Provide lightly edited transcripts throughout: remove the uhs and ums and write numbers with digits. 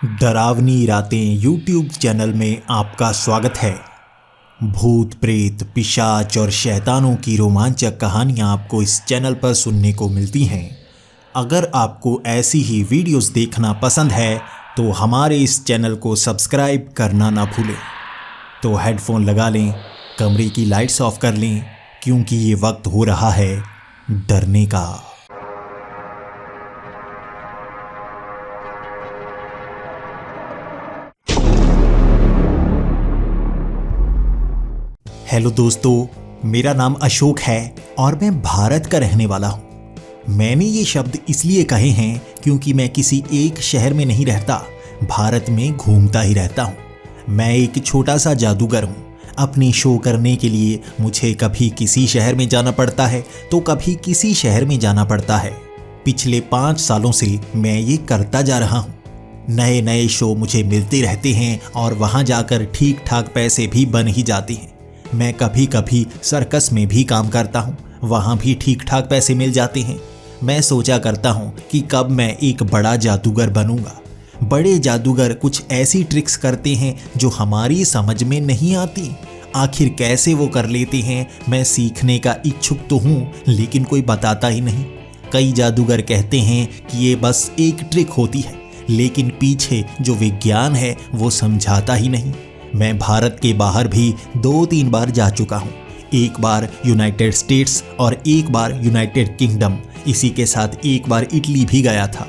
डरावनी रातें YouTube channel में आपका स्वागत है। भूत प्रेत पिशाच और शैतानों की रोमांचक कहानियाँ आपको इस चैनल पर सुनने को मिलती हैं। अगर आपको ऐसी ही वीडियोस देखना पसंद है तो हमारे इस चैनल को सब्सक्राइब करना ना भूलें। तो हेडफोन लगा लें, कमरे की लाइट्स ऑफ कर लें, क्योंकि ये वक्त हो रहा है डरने का। हेलो दोस्तों, मेरा नाम अशोक है और मैं भारत का रहने वाला हूँ। मैंने ये शब्द इसलिए कहे हैं क्योंकि मैं किसी एक शहर में नहीं रहता, भारत में घूमता ही रहता हूँ। मैं एक छोटा सा जादूगर हूँ। अपनी शो करने के लिए मुझे कभी किसी शहर में जाना पड़ता है तो कभी किसी शहर में जाना पड़ता है। पिछले 5 सालों से मैं ये करता जा रहा हूँ। नए नए शो मुझे मिलते रहते हैं और वहाँ जाकर ठीक ठाक पैसे भी बन ही जाते हैं। मैं कभी कभी सर्कस में भी काम करता हूँ, वहाँ भी ठीक ठाक पैसे मिल जाते हैं। मैं सोचा करता हूँ कि कब मैं एक बड़ा जादूगर बनूंगा। बड़े जादूगर कुछ ऐसी ट्रिक्स करते हैं जो हमारी समझ में नहीं आती। आखिर कैसे वो कर लेते हैं, मैं सीखने का इच्छुक तो हूँ, लेकिन कोई बताता ही नहीं। कई जादूगर कहते हैं कि ये बस एक ट्रिक होती है, लेकिन पीछे जो विज्ञान है वो समझाता ही नहीं। मैं भारत के बाहर भी 2-3 बार जा चुका हूँ। एक बार यूनाइटेड स्टेट्स और एक बार यूनाइटेड किंगडम, इसी के साथ एक बार इटली भी गया था।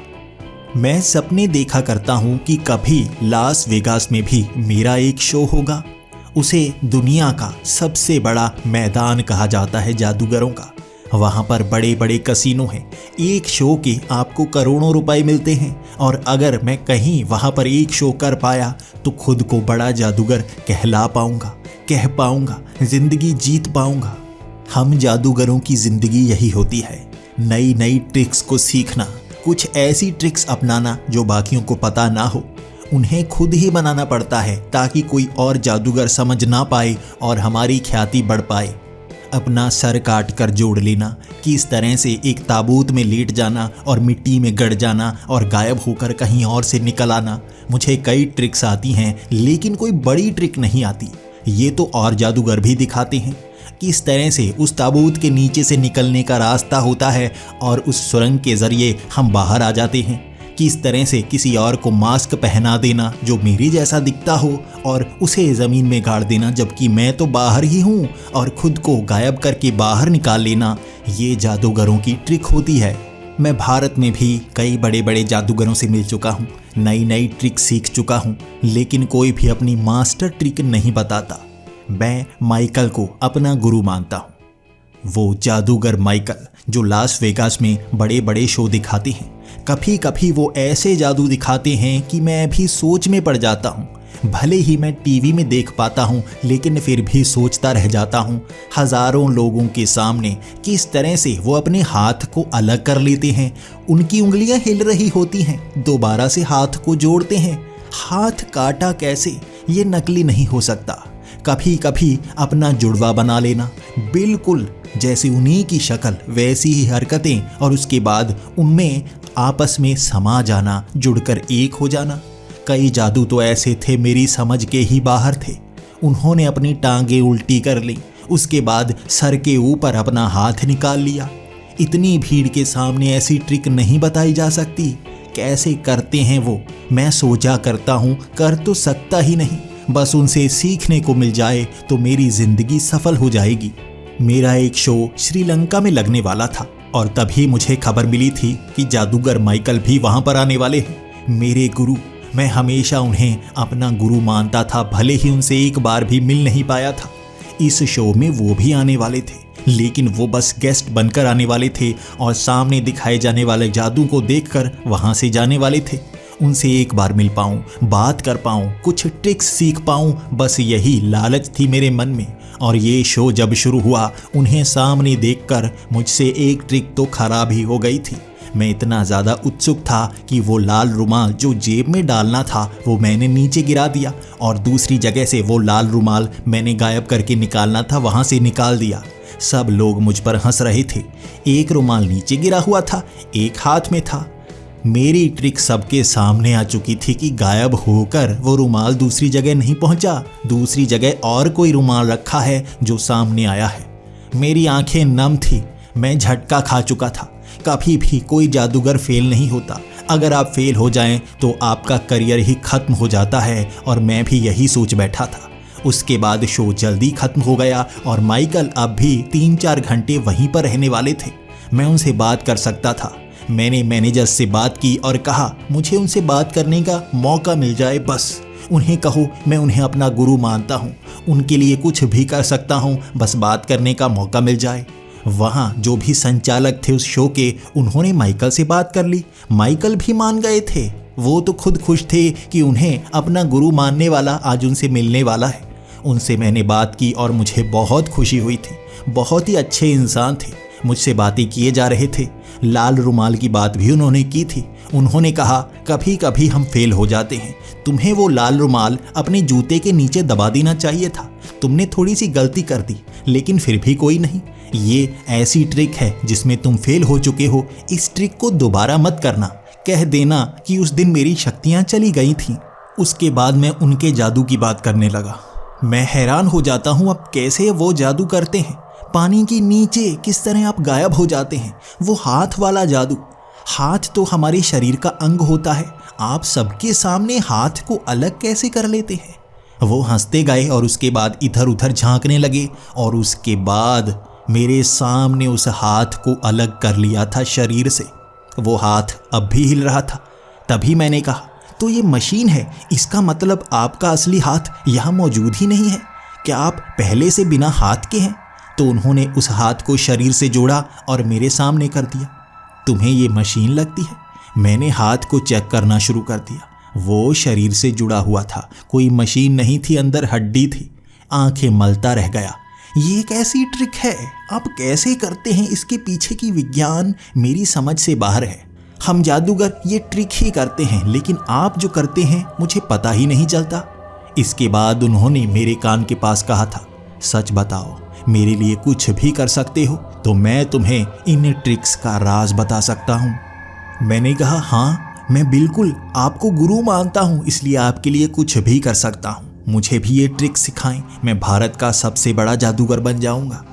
मैं सपने देखा करता हूँ कि कभी लास वेगास में भी मेरा एक शो होगा। उसे दुनिया का सबसे बड़ा मैदान कहा जाता है जादूगरों का। वहाँ पर बड़े बड़े कसिनो हैं। एक शो के आपको करोड़ों रुपए मिलते हैं, और अगर मैं कहीं वहाँ पर एक शो कर पाया तो खुद को बड़ा जादूगर कहला पाऊंगा, कह पाऊंगा, जिंदगी जीत पाऊंगा। हम जादूगरों की जिंदगी यही होती है, नई नई ट्रिक्स को सीखना, कुछ ऐसी ट्रिक्स अपनाना जो बाकियों को पता ना हो। उन्हें खुद ही बनाना पड़ता है ताकि कोई और जादूगर समझ ना पाए और हमारी ख्याति बढ़ पाए। अपना सर काट कर जोड़ लेना, कि इस तरह से एक ताबूत में लेट जाना और मिट्टी में गड़ जाना और गायब होकर कहीं और से निकल आना। मुझे कई ट्रिक्स आती हैं, लेकिन कोई बड़ी ट्रिक नहीं आती। ये तो और जादूगर भी दिखाते हैं कि इस तरह से उस ताबूत के नीचे से निकलने का रास्ता होता है और उस सुरंग के ज़रिए हम बाहर आ जाते हैं। कि इस तरह से किसी और को मास्क पहना देना जो मेरे जैसा दिखता हो और उसे ज़मीन में गाड़ देना, जबकि मैं तो बाहर ही हूँ, और खुद को गायब करके बाहर निकाल लेना, ये जादूगरों की ट्रिक होती है। मैं भारत में भी कई बड़े बड़े जादूगरों से मिल चुका हूँ, नई नई ट्रिक सीख चुका हूँ, लेकिन कोई भी अपनी मास्टर ट्रिक नहीं बताता। मैं माइकल को अपना गुरु मानता हूँ। वो जादूगर माइकल जो लास वेगास में बड़े बड़े शो दिखाते हैं। कभी कभी वो ऐसे जादू दिखाते हैं कि मैं भी सोच में पड़ जाता हूँ। भले ही मैं टीवी में देख पाता हूँ, लेकिन फिर भी सोचता रह जाता हूँ हजारों लोगों के सामने कि इस तरह से वो अपने हाथ को अलग कर लेते हैं। उनकी उंगलियां हिल रही होती हैं, दोबारा से हाथ को जोड़ते हैं। हाथ काटा कैसे, ये नकली नहीं हो सकता। कभी कभी अपना जुड़वा बना लेना, बिल्कुल जैसे उन्हीं की शक्ल वैसी ही हरकतें, और उसके बाद उनमें आपस में समा जाना, जुड़कर एक हो जाना। कई जादू तो ऐसे थे मेरी समझ के ही बाहर थे। उन्होंने अपनी टांगें उल्टी कर ली, उसके बाद सर के ऊपर अपना हाथ निकाल लिया। इतनी भीड़ के सामने ऐसी ट्रिक नहीं बताई जा सकती। कैसे करते हैं वो, मैं सोचा करता हूँ, कर तो सकता ही नहीं। बस उनसे सीखने को मिल जाए तो मेरी जिंदगी सफल हो जाएगी। मेरा एक शो श्रीलंका में लगने वाला था, और तभी मुझे खबर मिली थी कि जादूगर माइकल भी वहां पर आने वाले हैं। मेरे गुरु, मैं हमेशा उन्हें अपना गुरु मानता था, भले ही उनसे एक बार भी मिल नहीं पाया था। इस शो में वो भी आने वाले थे, लेकिन वो बस गेस्ट बनकर आने वाले थे और सामने दिखाए जाने वाले जादू को देखकर वहां से जाने वाले थे। उनसे एक बार मिल पाऊं, बात कर पाऊं, कुछ ट्रिक्स सीख पाऊं, बस यही लालच थी मेरे मन में। और ये शो जब शुरू हुआ, उन्हें सामने देखकर मुझसे एक ट्रिक तो खराब ही हो गई थी। मैं इतना ज़्यादा उत्सुक था कि वो लाल रुमाल जो जेब में डालना था वो मैंने नीचे गिरा दिया, और दूसरी जगह से वो लाल रुमाल मैंने गायब करके निकालना था, वहाँ से निकाल दिया। सब लोग मुझ पर हंस रहे थे। एक रुमाल नीचे गिरा हुआ था, एक हाथ में था। मेरी ट्रिक सबके सामने आ चुकी थी कि गायब होकर वो रुमाल दूसरी जगह नहीं पहुंचा, दूसरी जगह और कोई रुमाल रखा है जो सामने आया है। मेरी आंखें नम थी, मैं झटका खा चुका था। कभी भी कोई जादूगर फेल नहीं होता। अगर आप फेल हो जाएं तो आपका करियर ही खत्म हो जाता है, और मैं भी यही सोच बैठा था। उसके बाद शो जल्दी खत्म हो गया और माइकल अब भी 3-4 घंटे वहीं पर रहने वाले थे। मैं उनसे बात कर सकता था। मैंने मैनेजर से बात की और कहा मुझे उनसे बात करने का मौका मिल जाए बस। उन्हें कहो मैं उन्हें अपना गुरु मानता हूँ, उनके लिए कुछ भी कर सकता हूँ, बस बात करने का मौका मिल जाए। वहाँ जो भी संचालक थे उस शो के, उन्होंने माइकल से बात कर ली। माइकल भी मान गए थे। वो तो खुद खुश थे कि उन्हें अपना गुरु मानने वाला आज उनसे मिलने वाला है। उनसे मैंने बात की और मुझे बहुत खुशी हुई थी। बहुत ही अच्छे इंसान थे, मुझसे बातें किए जा रहे थे। लाल रुमाल की बात भी उन्होंने की थी। उन्होंने कहा कभी कभी हम फेल हो जाते हैं, तुम्हें वो लाल रुमाल अपने जूते के नीचे दबा देना चाहिए था। तुमने थोड़ी सी गलती कर दी, लेकिन फिर भी कोई नहीं। ये ऐसी ट्रिक है जिसमें तुम फेल हो चुके हो। इस ट्रिक को दोबारा मत करना। कह देना कि उस दिन मेरी शक्तियाँ चली गई थीं। उसके बाद मैं उनके जादू की बात करने लगा। मैं हैरान हो जाता हूँ अब कैसे वो जादू करते हैं। पानी के नीचे किस तरह आप गायब हो जाते हैं। वो हाथ वाला जादू। हाथ तो हमारे शरीर का अंग होता है, आप सबके सामने हाथ को अलग कैसे कर लेते हैं। वो हंसते गए और उसके बाद इधर उधर झांकने लगे, और उसके बाद मेरे सामने उस हाथ को अलग कर लिया था शरीर से। वो हाथ अब भी हिल रहा था। तभी मैंने कहा तो ये मशीन है, इसका मतलब आपका असली हाथ यहाँ मौजूद ही नहीं है। क्या आप पहले से बिना हाथ के हैं? तो उन्होंने उस हाथ को शरीर से जोड़ा और मेरे सामने कर दिया। तुम्हें ये मशीन लगती है? मैंने हाथ को चेक करना शुरू कर दिया। वो शरीर से जुड़ा हुआ था, कोई मशीन नहीं थी, अंदर हड्डी थी। आंखें मलता रह गया। ये एक ऐसी ट्रिक है, आप कैसे करते हैं, इसके पीछे की विज्ञान मेरी समझ से बाहर है। हम जादूगर ये ट्रिक ही करते हैं, लेकिन आप जो करते हैं मुझे पता ही नहीं चलता। इसके बाद उन्होंने मेरे कान के पास कहा था, सच बताओ, मेरे लिए कुछ भी कर सकते हो तो मैं तुम्हें इन ट्रिक्स का राज बता सकता हूँ। मैंने कहा हाँ, मैं बिल्कुल आपको गुरु मानता हूँ, इसलिए आपके लिए कुछ भी कर सकता हूँ। मुझे भी ये ट्रिक सिखाएं, मैं भारत का सबसे बड़ा जादूगर बन जाऊंगा।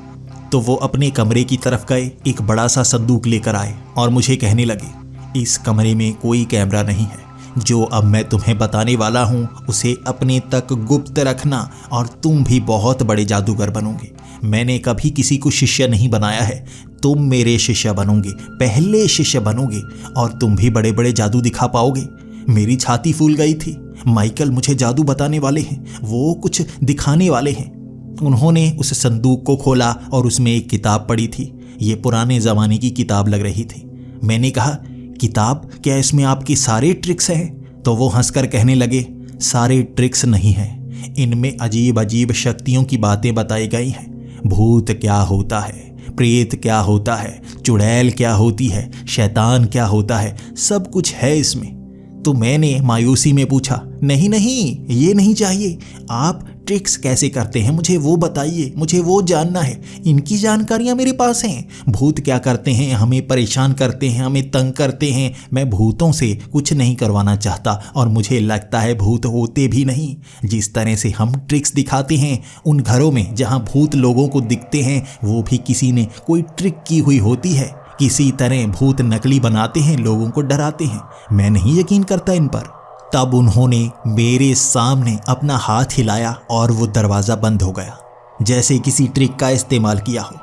तो वो अपने कमरे की तरफ गए, एक बड़ा सा संदूक लेकर आए और मुझे कहने लगे, इस कमरे में कोई कैमरा नहीं है। जो अब मैं तुम्हें बताने वाला हूँ उसे अपने तक गुप्त रखना और तुम भी बहुत बड़े जादूगर बनोगे। मैंने कभी किसी को शिष्य नहीं बनाया है, तुम मेरे शिष्य बनोगे, पहले शिष्य बनोगे और तुम भी बड़े बड़े जादू दिखा पाओगे। मेरी छाती फूल गई थी। माइकल मुझे जादू बताने वाले हैं, वो कुछ दिखाने वाले हैं। उन्होंने उस संदूक को खोला और उसमें एक किताब पड़ी थी। ये पुराने ज़माने की किताब लग रही थी। मैंने कहा, किताब, क्या इसमें आपकी सारे ट्रिक्स हैं? तो वो हंसकर कहने लगे, सारे ट्रिक्स नहीं हैं, इनमें अजीब अजीब शक्तियों की बातें बताई गई हैं। भूत क्या होता है, प्रेत क्या होता है, चुड़ैल क्या होती है, शैतान क्या होता है, सब कुछ है इसमें। तो मैंने मायूसी में पूछा, नहीं नहीं, ये नहीं चाहिए। आप ट्रिक्स कैसे करते हैं मुझे वो बताइए, मुझे वो जानना है। इनकी जानकारियां मेरे पास हैं। भूत क्या करते हैं, हमें परेशान करते हैं, हमें तंग करते हैं। मैं भूतों से कुछ नहीं करवाना चाहता और मुझे लगता है भूत होते भी नहीं। जिस तरह से हम ट्रिक्स दिखाते हैं उन घरों में जहां भूत लोगों को दिखते हैं, वो भी किसी ने कोई ट्रिक की हुई होती है। किसी तरह भूत नकली बनाते हैं, लोगों को डराते हैं। मैं नहीं यकीन करता इन पर। तब उन्होंने मेरे सामने अपना हाथ हिलाया और वो दरवाज़ा बंद हो गया, जैसे किसी ट्रिक का इस्तेमाल किया हो।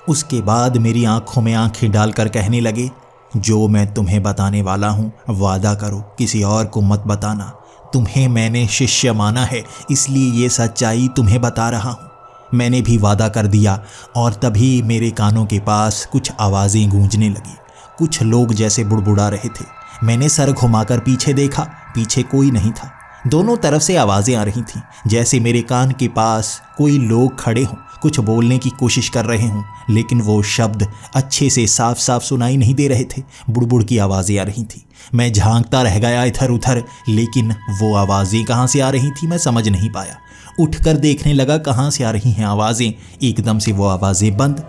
उसके बाद मेरी आंखों में आंखें डालकर कहने लगे, जो मैं तुम्हें बताने वाला हूँ वादा करो किसी और को मत बताना। तुम्हें मैंने शिष्य माना है, इसलिए ये सच्चाई तुम्हें बता रहा हूँ। मैंने भी वादा कर दिया और तभी मेरे कानों के पास कुछ आवाज़ें गूंजने लगी। कुछ लोग जैसे बुड़बुड़ा रहे थे। मैंने सर घुमाकर पीछे देखा, पीछे कोई नहीं था। दोनों तरफ से आवाज़ें आ रही थीं, जैसे मेरे कान के पास कोई लोग खड़े हों, कुछ बोलने की कोशिश कर रहे हों, लेकिन वो शब्द अच्छे से साफ साफ सुनाई नहीं दे रहे थे। बुड़बुड़ की आवाज़ें आ रही थीं। मैं झांकता रह गया इधर उधर, लेकिन वो आवाज़ें कहाँ से आ रही थी मैं समझ नहीं पाया। उठकर देखने लगा कहाँ से आ रही हैं आवाज़ें। एकदम से वो आवाज़ें बंद।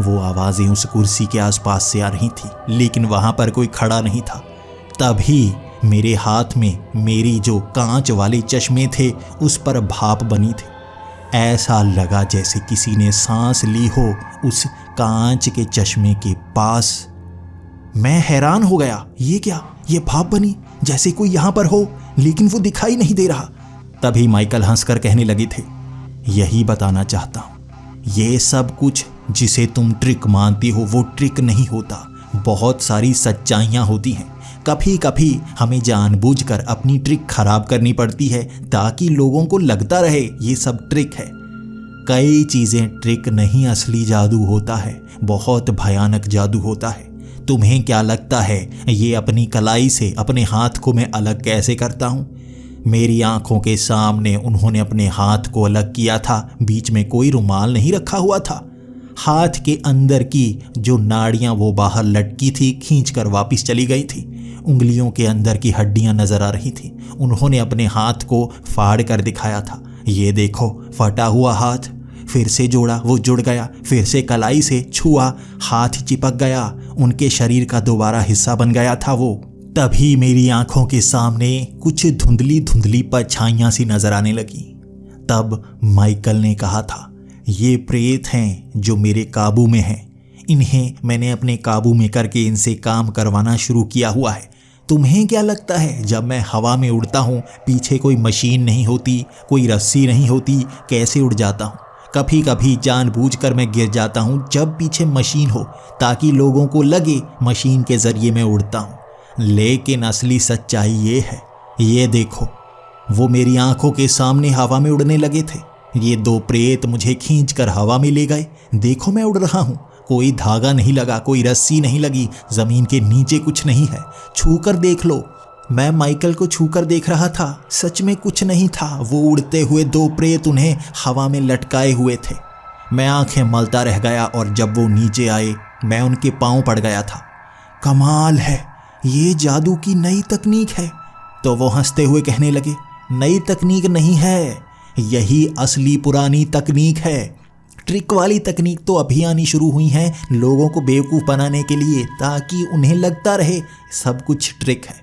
वो आवाज़ें उस कुर्सी के आसपास से आ रही थी, लेकिन वहाँ पर कोई खड़ा नहीं था। तभी मेरे हाथ में मेरी जो कांच वाले चश्मे थे उस पर भाप बनी थी। ऐसा लगा जैसे किसी ने सांस ली हो उस कांच के चश्मे के पास। मैं हैरान हो गया, ये क्या, ये भाप बनी जैसे कोई यहां पर हो, लेकिन वो दिखाई नहीं दे रहा। तभी माइकल हंसकर कहने लगे थे, यही बताना चाहता हूं, ये सब कुछ जिसे तुम ट्रिक मानती हो वो ट्रिक नहीं होता। बहुत सारी सच्चाइयां होती हैं। कभी कभी हमें जानबूझकर अपनी ट्रिक खराब करनी पड़ती है ताकि लोगों को लगता रहे ये सब ट्रिक है। कई चीजें ट्रिक नहीं, असली जादू होता है, बहुत भयानक जादू होता है। तुम्हें क्या लगता है ये अपनी कलाई से अपने हाथ को मैं अलग कैसे करता हूं? मेरी आंखों के सामने उन्होंने अपने हाथ को अलग किया था, बीच में कोई रुमाल नहीं रखा हुआ था। हाथ के अंदर की जो नाड़ियां वो बाहर लटकी थी, खींचकर वापस चली गई थी। उंगलियों के अंदर की हड्डियां नजर आ रही थी। उन्होंने अपने हाथ को फाड़ कर दिखाया था, ये देखो फटा हुआ हाथ। फिर से जोड़ा, वो जुड़ गया। फिर से कलाई से छुआ, हाथ चिपक गया, उनके शरीर का दोबारा हिस्सा बन गया था वो। तभी मेरी आंखों के सामने कुछ धुंधली धुंधली परछाइयां सी नजर आने लगी। तब माइकल ने कहा था, ये प्रेत हैं जो मेरे काबू में हैं। इन्हें मैंने अपने काबू में करके इनसे काम करवाना शुरू किया हुआ है। तुम्हें क्या लगता है जब मैं हवा में उड़ता हूँ, पीछे कोई मशीन नहीं होती, कोई रस्सी नहीं होती, कैसे उड़ जाता हूँ? कभी कभी जानबूझकर मैं गिर जाता हूँ जब पीछे मशीन हो, ताकि लोगों को लगे मशीन के जरिए मैं उड़ता हूँ। लेकिन असली सच्चाई ये है, ये देखो, वो मेरी आंखों के सामने हवा में उड़ने लगे थे। ये दो प्रेत मुझे खींचकर हवा में ले गए। देखो मैं उड़ रहा हूँ, कोई धागा नहीं लगा, कोई रस्सी नहीं लगी, जमीन के नीचे कुछ नहीं है। छू कर देख लो। मैं माइकल को छू कर देख रहा था, सच में कुछ नहीं था। वो उड़ते हुए दो प्रेत उन्हें हवा में लटकाए हुए थे। मैं आंखें मलता रह गया और जब वो नीचे आए मैं उनके पांव पड़ गया था। कमाल है, ये जादू की नई तकनीक है। तो वो हंसते हुए कहने लगे, नई तकनीक नहीं है, यही असली पुरानी तकनीक है। ट्रिक वाली तकनीक तो अभी आनी शुरू हुई है लोगों को बेवकूफ़ बनाने के लिए, ताकि उन्हें लगता रहे सब कुछ ट्रिक है।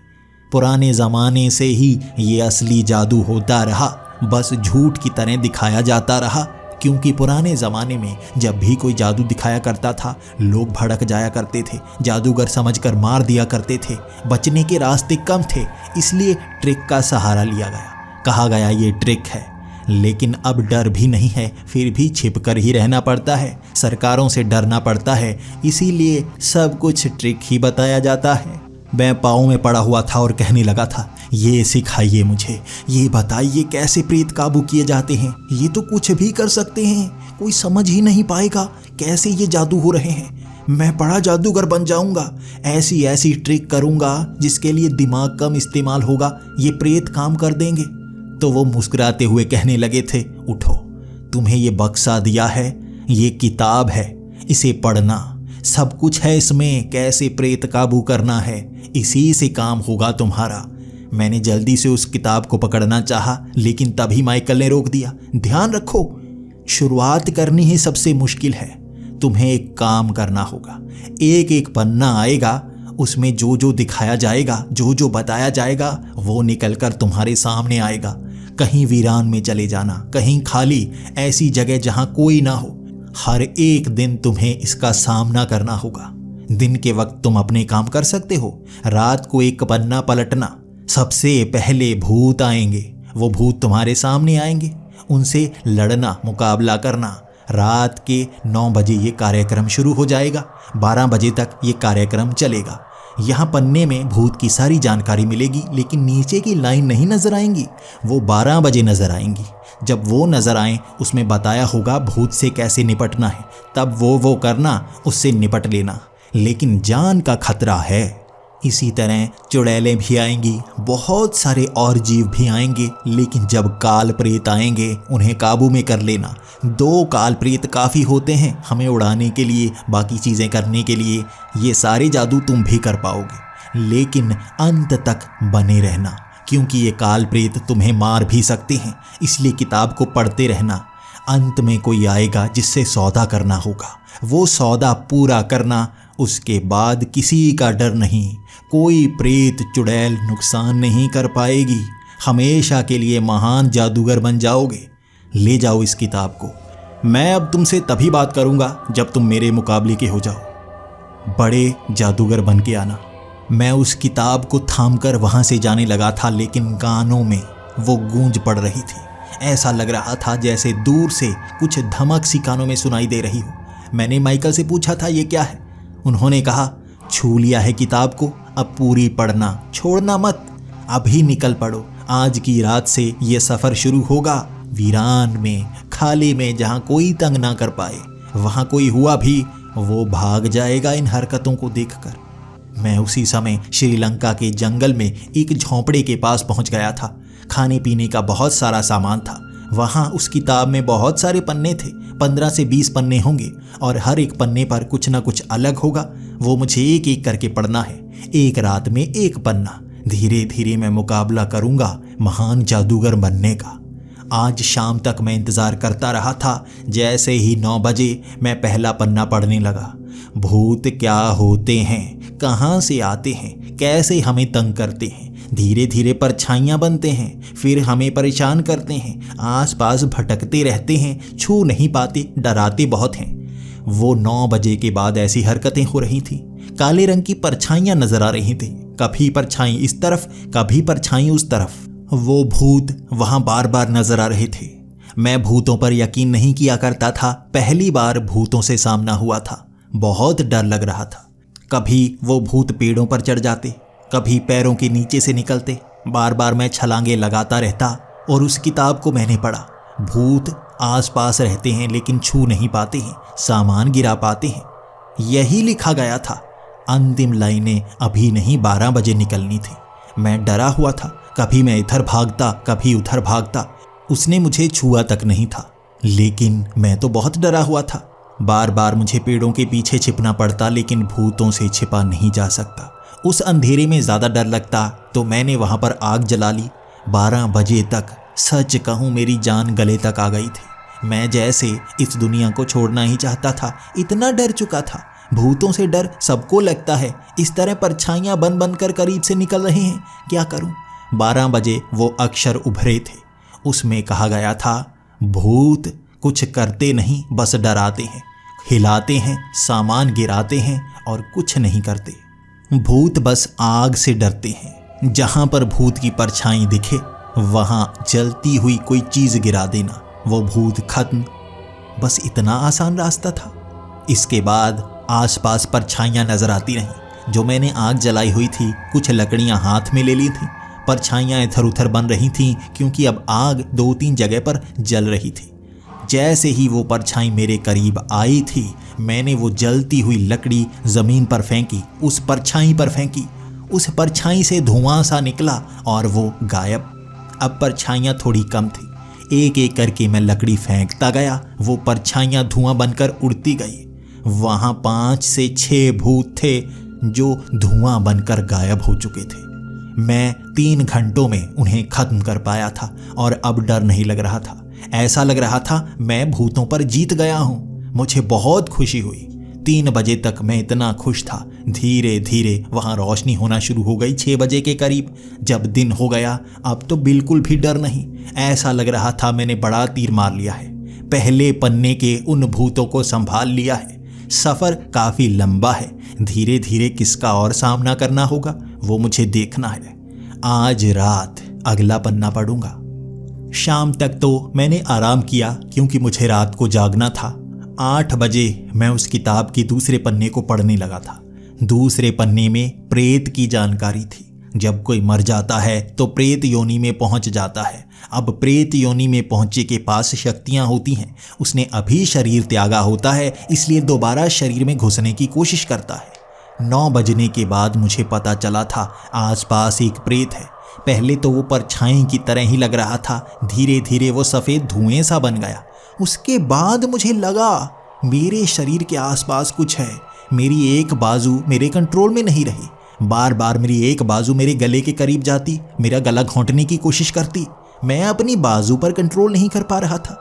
पुराने ज़माने से ही ये असली जादू होता रहा, बस झूठ की तरह दिखाया जाता रहा। क्योंकि पुराने ज़माने में जब भी कोई जादू दिखाया करता था, लोग भड़क जाया करते थे, जादूगर समझकर मार दिया करते थे। बचने के रास्ते कम थे, इसलिए ट्रिक का सहारा लिया गया। कहा गया ये ट्रिक है। लेकिन अब डर भी नहीं है, फिर भी छिपकर ही रहना पड़ता है, सरकारों से डरना पड़ता है, इसीलिए सब कुछ ट्रिक ही बताया जाता है। मैं पाँव में पड़ा हुआ था और कहने लगा था, ये सिखाइए मुझे, ये बताइए कैसे प्रेत काबू किए जाते हैं। ये तो कुछ भी कर सकते हैं, कोई समझ ही नहीं पाएगा कैसे ये जादू हो रहे हैं। मैं बड़ा जादूगर बन जाऊंगा, ऐसी ऐसी ट्रिक करूंगा जिसके लिए दिमाग कम इस्तेमाल होगा, ये प्रेत काम कर देंगे। तो वो मुस्कुराते हुए कहने लगे थे, उठो, तुम्हें ये बक्सा दिया है, ये किताब है, इसे पढ़ना। सब कुछ है इसमें, कैसे प्रेत काबू करना है, इसी से काम होगा तुम्हारा। मैंने जल्दी से उस किताब को पकड़ना चाहा, लेकिन तभी माइकल ने रोक दिया। ध्यान रखो, शुरुआत करनी ही सबसे मुश्किल है। तुम्हें एक काम करना होगा, एक एक पन्ना आएगा, उसमें जो जो दिखाया जाएगा, जो जो बताया जाएगा, वो निकलकर तुम्हारे सामने आएगा। कहीं वीरान में चले जाना, कहीं खाली, ऐसी जगह जहां कोई ना हो। हर एक दिन तुम्हें इसका सामना करना होगा। दिन के वक्त तुम अपने काम कर सकते हो, रात को एक पन्ना पलटना। सबसे पहले भूत आएंगे, वो भूत तुम्हारे सामने आएंगे, उनसे लड़ना, मुकाबला करना। रात के 9 बजे ये कार्यक्रम शुरू हो जाएगा, 12 बजे तक ये कार्यक्रम चलेगा। यहाँ पन्ने में भूत की सारी जानकारी मिलेगी, लेकिन नीचे की लाइन नहीं नजर आएंगी, वो 12 बजे नजर आएंगी। जब वो नजर आए, उसमें बताया होगा भूत से कैसे निपटना है, तब वो करना, उससे निपट लेना। लेकिन जान का खतरा है। इसी तरह चुड़ैलें भी आएंगी, बहुत सारे और जीव भी आएंगे, लेकिन जब काल प्रेत आएंगे उन्हें काबू में कर लेना। 2 काल प्रेत काफ़ी होते हैं हमें उड़ाने के लिए, बाकी चीज़ें करने के लिए। ये सारे जादू तुम भी कर पाओगे, लेकिन अंत तक बने रहना, क्योंकि ये काल प्रेत तुम्हें मार भी सकते हैं। इसलिए किताब को पढ़ते रहना। अंत में कोई आएगा जिससे सौदा करना होगा, वो सौदा पूरा करना, उसके बाद किसी का डर नहीं, कोई प्रेत चुड़ैल नुकसान नहीं कर पाएगी। हमेशा के लिए महान जादूगर बन जाओगे। ले जाओ इस किताब को। मैं अब तुमसे तभी बात करूंगा जब तुम मेरे मुकाबले के हो जाओ। बड़े जादूगर बन के आना। मैं उस किताब को थामकर वहां से जाने लगा था, लेकिन कानों में वो गूंज पड़ रही थी। ऐसा लग रहा था जैसे दूर से कुछ धमक सी कानों में सुनाई दे रही हो। मैंने माइकल से पूछा था ये क्या है। उन्होंने कहा, छू लिया है किताब को, अब पूरी पढ़ना, छोड़ना मत। अभी निकल पड़ो। आज की रात से ये सफ़र शुरू होगा। वीरान में, खाली में, जहाँ कोई तंग ना कर पाए। वहाँ कोई हुआ भी वो भाग जाएगा इन हरकतों को देखकर। मैं उसी समय श्रीलंका के जंगल में एक झोंपड़े के पास पहुंच गया था। खाने पीने का बहुत सारा सामान था। वहाँ उस किताब में बहुत सारे पन्ने थे, 15 से 20 पन्ने होंगे, और हर एक पन्ने पर कुछ ना कुछ अलग होगा। वो मुझे एक एक करके पढ़ना है, एक रात में एक पन्ना। धीरे धीरे मैं मुकाबला करूंगा महान जादूगर बनने का। आज शाम तक मैं इंतज़ार करता रहा था। जैसे ही 9 बजे मैं पहला पन्ना पढ़ने लगा। भूत क्या होते हैं, कहाँ से आते हैं, कैसे हमें तंग करते हैं, धीरे धीरे परछाइयाँ बनते हैं, फिर हमें परेशान करते हैं, आसपास भटकते रहते हैं, छू नहीं पाते, डराते बहुत हैं। वो 9 बजे के बाद ऐसी हरकतें हो रही थी। काले रंग की परछाइयाँ नजर आ रही थी, कभी परछाई इस तरफ, कभी परछाई उस तरफ। वो भूत वहाँ बार बार नजर आ रहे थे। मैं भूतों पर यकीन नहीं किया करता था। पहली बार भूतों से सामना हुआ था। बहुत डर लग रहा था। कभी वो भूत पेड़ों पर चढ़ जाते, कभी पैरों के नीचे से निकलते। बार बार मैं छलांगे लगाता रहता और उस किताब को मैंने पढ़ा। भूत आसपास रहते हैं लेकिन छू नहीं पाते हैं, सामान गिरा पाते हैं, यही लिखा गया था। अंतिम लाइनें अभी नहीं 12 बजे निकलनी थी। मैं डरा हुआ था। कभी मैं इधर भागता, कभी उधर भागता। उसने मुझे छुआ तक नहीं था, लेकिन मैं तो बहुत डरा हुआ था। बार बार मुझे पेड़ों के पीछे छिपना पड़ता, लेकिन भूतों से छिपा नहीं जा सकता। उस अंधेरे में ज़्यादा डर लगता तो मैंने वहाँ पर आग जला ली। 12 बजे तक सच कहूँ मेरी जान गले तक आ गई थी। मैं जैसे इस दुनिया को छोड़ना ही चाहता था। इतना डर चुका था। भूतों से डर सबको लगता है। इस तरह परछाइयाँ बन बन कर करीब से निकल रही हैं। क्या करूँ? 12 बजे वो अक्षर उभरे थे। उसमें कहा गया था, भूत कुछ करते नहीं, बस डराते हैं, हिलाते हैं, सामान गिराते हैं और कुछ नहीं करते। भूत बस आग से डरते हैं। जहाँ पर भूत की परछाई दिखे वहाँ जलती हुई कोई चीज़ गिरा देना, वो भूत खत्म। बस इतना आसान रास्ता था। इसके बाद आसपास परछाइयाँ नजर आती रहीं। जो मैंने आग जलाई हुई थी, कुछ लकड़ियाँ हाथ में ले ली थीं। परछाइयाँ इधर उधर बन रही थीं क्योंकि अब आग 2-3 जगह पर जल रही थी। जैसे ही वो परछाई मेरे करीब आई थी, मैंने वो जलती हुई लकड़ी ज़मीन पर फेंकी, उस परछाई पर फेंकी। उस परछाई से धुआं सा निकला और वो गायब। अब परछाइयाँ थोड़ी कम थी। एक एक करके मैं लकड़ी फेंकता गया। वो परछाइयाँ धुआं बनकर उड़ती गई। वहाँ 5 से 6 भूत थे जो धुआं बनकर गायब हो चुके थे। मैं 3 घंटों में उन्हें खत्म कर पाया था और अब डर नहीं लग रहा था। ऐसा लग रहा था मैं भूतों पर जीत गया हूँ। मुझे बहुत खुशी हुई। 3 बजे तक मैं इतना खुश था। धीरे धीरे वहाँ रोशनी होना शुरू हो गई 6 बजे के करीब। जब दिन हो गया, अब तो बिल्कुल भी डर नहीं। ऐसा लग रहा था मैंने बड़ा तीर मार लिया है। पहले पन्ने के उन भूतों को संभाल लिया है। सफ़र काफ़ी लंबा है। धीरे धीरे किसका और सामना करना होगा वो मुझे देखना है। आज रात अगला पन्ना पढ़ूंगा। शाम तक तो मैंने आराम किया क्योंकि मुझे रात को जागना था। 8 बजे मैं उस किताब के दूसरे पन्ने को पढ़ने लगा था। दूसरे पन्ने में प्रेत की जानकारी थी। जब कोई मर जाता है तो प्रेत योनि में पहुंच जाता है। अब प्रेत योनि में पहुंचे के पास शक्तियां होती हैं। उसने अभी शरीर त्यागा होता है, इसलिए दोबारा शरीर में घुसने की कोशिश करता है। 9 बजने के बाद मुझे पता चला था आसपास एक प्रेत है। पहले तो वो परछाई की तरह ही लग रहा था। धीरे धीरे वो सफ़ेद धुएं सा बन गया। उसके बाद मुझे लगा मेरे शरीर के आसपास कुछ है। मेरी एक बाजू मेरे कंट्रोल में नहीं रही। बार बार मेरी एक बाजू मेरे गले के करीब जाती, मेरा गला घोंटने की कोशिश करती। मैं अपनी बाजू पर कंट्रोल नहीं कर पा रहा था।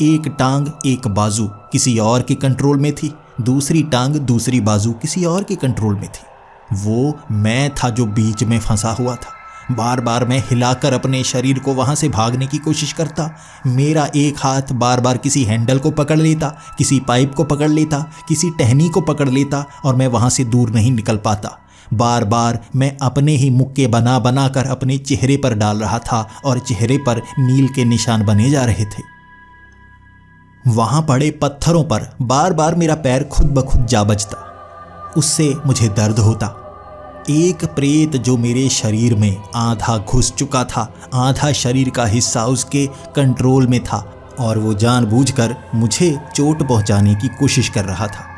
एक टांग, एक बाजू किसी और के कंट्रोल में थी। दूसरी टांग, दूसरी बाजू किसी और के कंट्रोल में थी। वो मैं था जो बीच में फंसा हुआ था। बार बार मैं हिलाकर अपने शरीर को वहां से भागने की कोशिश करता। मेरा एक हाथ बार बार किसी हैंडल को पकड़ लेता, किसी पाइप को पकड़ लेता, किसी टहनी को पकड़ लेता और मैं वहां से दूर नहीं निकल पाता। बार बार मैं अपने ही मुक्के बना बना कर अपने चेहरे पर डाल रहा था और चेहरे पर नील के निशान बने जा रहे थे। वहां पड़े पत्थरों पर बार बार मेरा पैर खुद ब खुद जा बजता। उससे मुझे दर्द होता। एक प्रेत जो मेरे शरीर में आधा घुस चुका था, आधा शरीर का हिस्सा उसके कंट्रोल में था और वो जानबूझकर मुझे चोट पहुंचाने की कोशिश कर रहा था।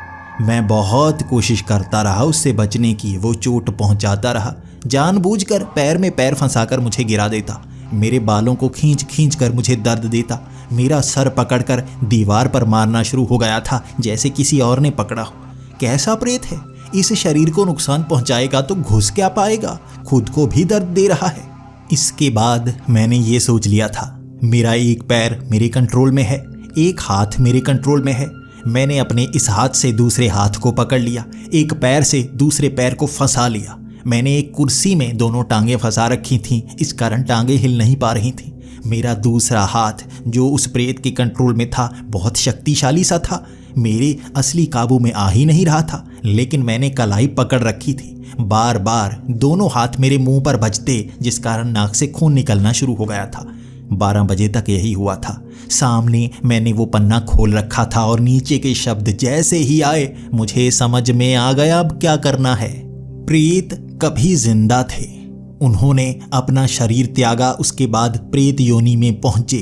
मैं बहुत कोशिश करता रहा उससे बचने की, वो चोट पहुंचाता रहा। जानबूझकर पैर में पैर फंसाकर मुझे गिरा देता, मेरे बालों को खींच खींच कर मुझे दर्द देता, मेरा सर पकड़कर दीवार पर मारना शुरू हो गया था जैसे किसी और ने पकड़ा हो। कैसा प्रेत है, इस शरीर को नुकसान पहुंचाएगा तो घुस क्या पाएगा, खुद को भी दर्द दे रहा है। इसके बाद मैंने ये सोच लिया था, मेरा एक पैर मेरे कंट्रोल में है, एक हाथ मेरे कंट्रोल में है। मैंने अपने इस हाथ से दूसरे हाथ को पकड़ लिया, एक पैर से दूसरे पैर को फंसा लिया। मैंने एक कुर्सी में दोनों टांगें फंसा रखी थीं, इस कारण टांगें हिल नहीं पा रही थीं। मेरा दूसरा हाथ जो उस प्रेत के कंट्रोल में था बहुत शक्तिशाली सा था, मेरे असली काबू में आ ही नहीं रहा था, लेकिन मैंने कलाई पकड़ रखी थी। बार बार दोनों हाथ मेरे मुंह पर बजते, जिस कारण नाक से खून निकलना शुरू हो गया था। 12 बजे तक यही हुआ था। सामने मैंने वो पन्ना खोल रखा था और नीचे के शब्द जैसे ही आए मुझे समझ में आ गया अब क्या करना है। प्रेत कभी जिंदा थे, उन्होंने अपना शरीर त्यागा, उसके बाद प्रेत योनि में पहुंचे।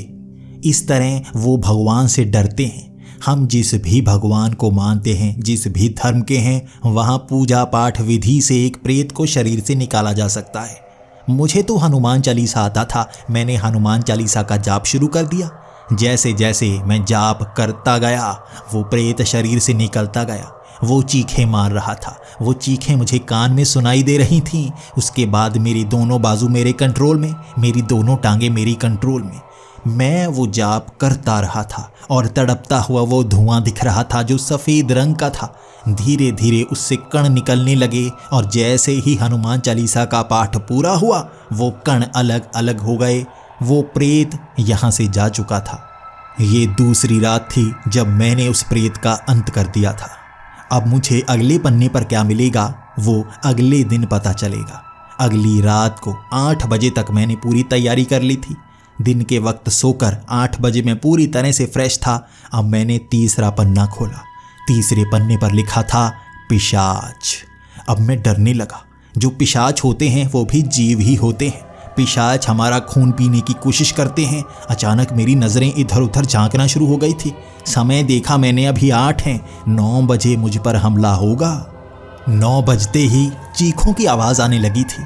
इस तरह वो भगवान से डरते हैं। हम जिस भी भगवान को मानते हैं, जिस भी धर्म के हैं, वहाँ पूजा पाठ विधि से एक प्रेत को शरीर से निकाला जा सकता है। मुझे तो हनुमान चालीसा आता था, मैंने हनुमान चालीसा का जाप शुरू कर दिया। जैसे जैसे मैं जाप करता गया वो प्रेत शरीर से निकलता गया। वो चीखें मार रहा था, वो चीखें मुझे कान में सुनाई दे रही थीं। उसके बाद मेरी दोनों बाजू मेरे कंट्रोल में, मेरी दोनों टांगें मेरी कंट्रोल में। मैं वो जाप करता रहा था और तड़पता हुआ वो धुआं दिख रहा था जो सफ़ेद रंग का था। धीरे धीरे उससे कण निकलने लगे और जैसे ही हनुमान चालीसा का पाठ पूरा हुआ वो कण अलग अलग हो गए। वो प्रेत यहाँ से जा चुका था। ये दूसरी रात थी जब मैंने उस प्रेत का अंत कर दिया था। अब मुझे अगले पन्ने पर क्या मिलेगा वो अगले दिन पता चलेगा। अगली रात को 8 बजे तक मैंने पूरी तैयारी कर ली थी। दिन के वक्त सोकर 8 बजे मैं पूरी तरह से फ्रेश था। अब मैंने तीसरा पन्ना खोला। तीसरे पन्ने पर लिखा था पिशाच। अब मैं डरने लगा। जो पिशाच होते हैं वो भी जीव ही होते हैं। पिशाच हमारा खून पीने की कोशिश करते हैं। अचानक मेरी नज़रें इधर उधर झांकना शुरू हो गई थी। समय देखा मैंने, अभी 8 हैं। 9 बजे मुझ पर हमला होगा। 9 बजते ही चीखों की आवाज़ आने लगी थी।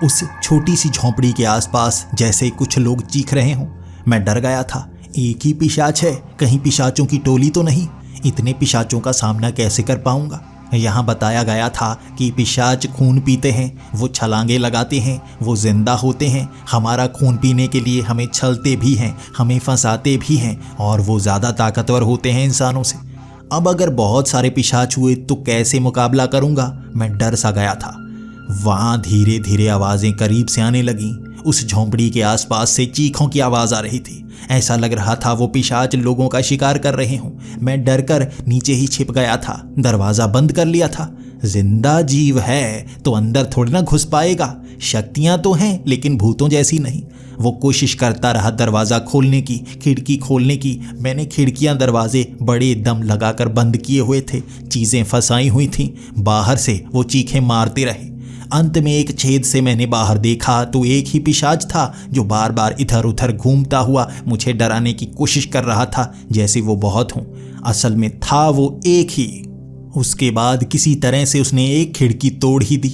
उस छोटी सी झोंपड़ी के आसपास जैसे कुछ लोग चीख रहे हों। मैं डर गया था। एक ही पिशाच है, कहीं पिशाचों की टोली तो नहीं। इतने पिशाचों का सामना कैसे कर पाऊंगा। यहाँ बताया गया था कि पिशाच खून पीते हैं, वो छलांगे लगाते हैं, वो जिंदा होते हैं। हमारा खून पीने के लिए हमें छलते भी हैं, हमें फंसाते भी हैं और वो ज़्यादा ताकतवर होते हैं इंसानों से। अब अगर बहुत सारे पिशाच हुए तो कैसे मुकाबला करूँगा। मैं डर सा गया था। वहाँ धीरे धीरे आवाज़ें करीब से आने लगीं। उस झोंपड़ी के आसपास से चीखों की आवाज़ आ रही थी। ऐसा लग रहा था वो पिशाच लोगों का शिकार कर रहे हों। मैं डरकर नीचे ही छिप गया था, दरवाज़ा बंद कर लिया था। जिंदा जीव है तो अंदर थोड़ी ना घुस पाएगा। शक्तियाँ तो हैं लेकिन भूतों जैसी नहीं। वो कोशिश करता रहा दरवाज़ा खोलने की, खिड़की खोलने की। मैंने खिड़कियाँ दरवाजे बड़े दम लगाकर बंद किए हुए थे। चीज़ें फंसाई हुई थीं। बाहर से वो चीखें मारते रहे। अंत में एक छेद से मैंने बाहर देखा तो एक ही पिशाच था जो बार बार इधर उधर घूमता हुआ मुझे डराने की कोशिश कर रहा था, जैसे वो बहुत हों। असल में था वो एक ही। उसके बाद किसी तरह से उसने एक खिड़की तोड़ ही दी।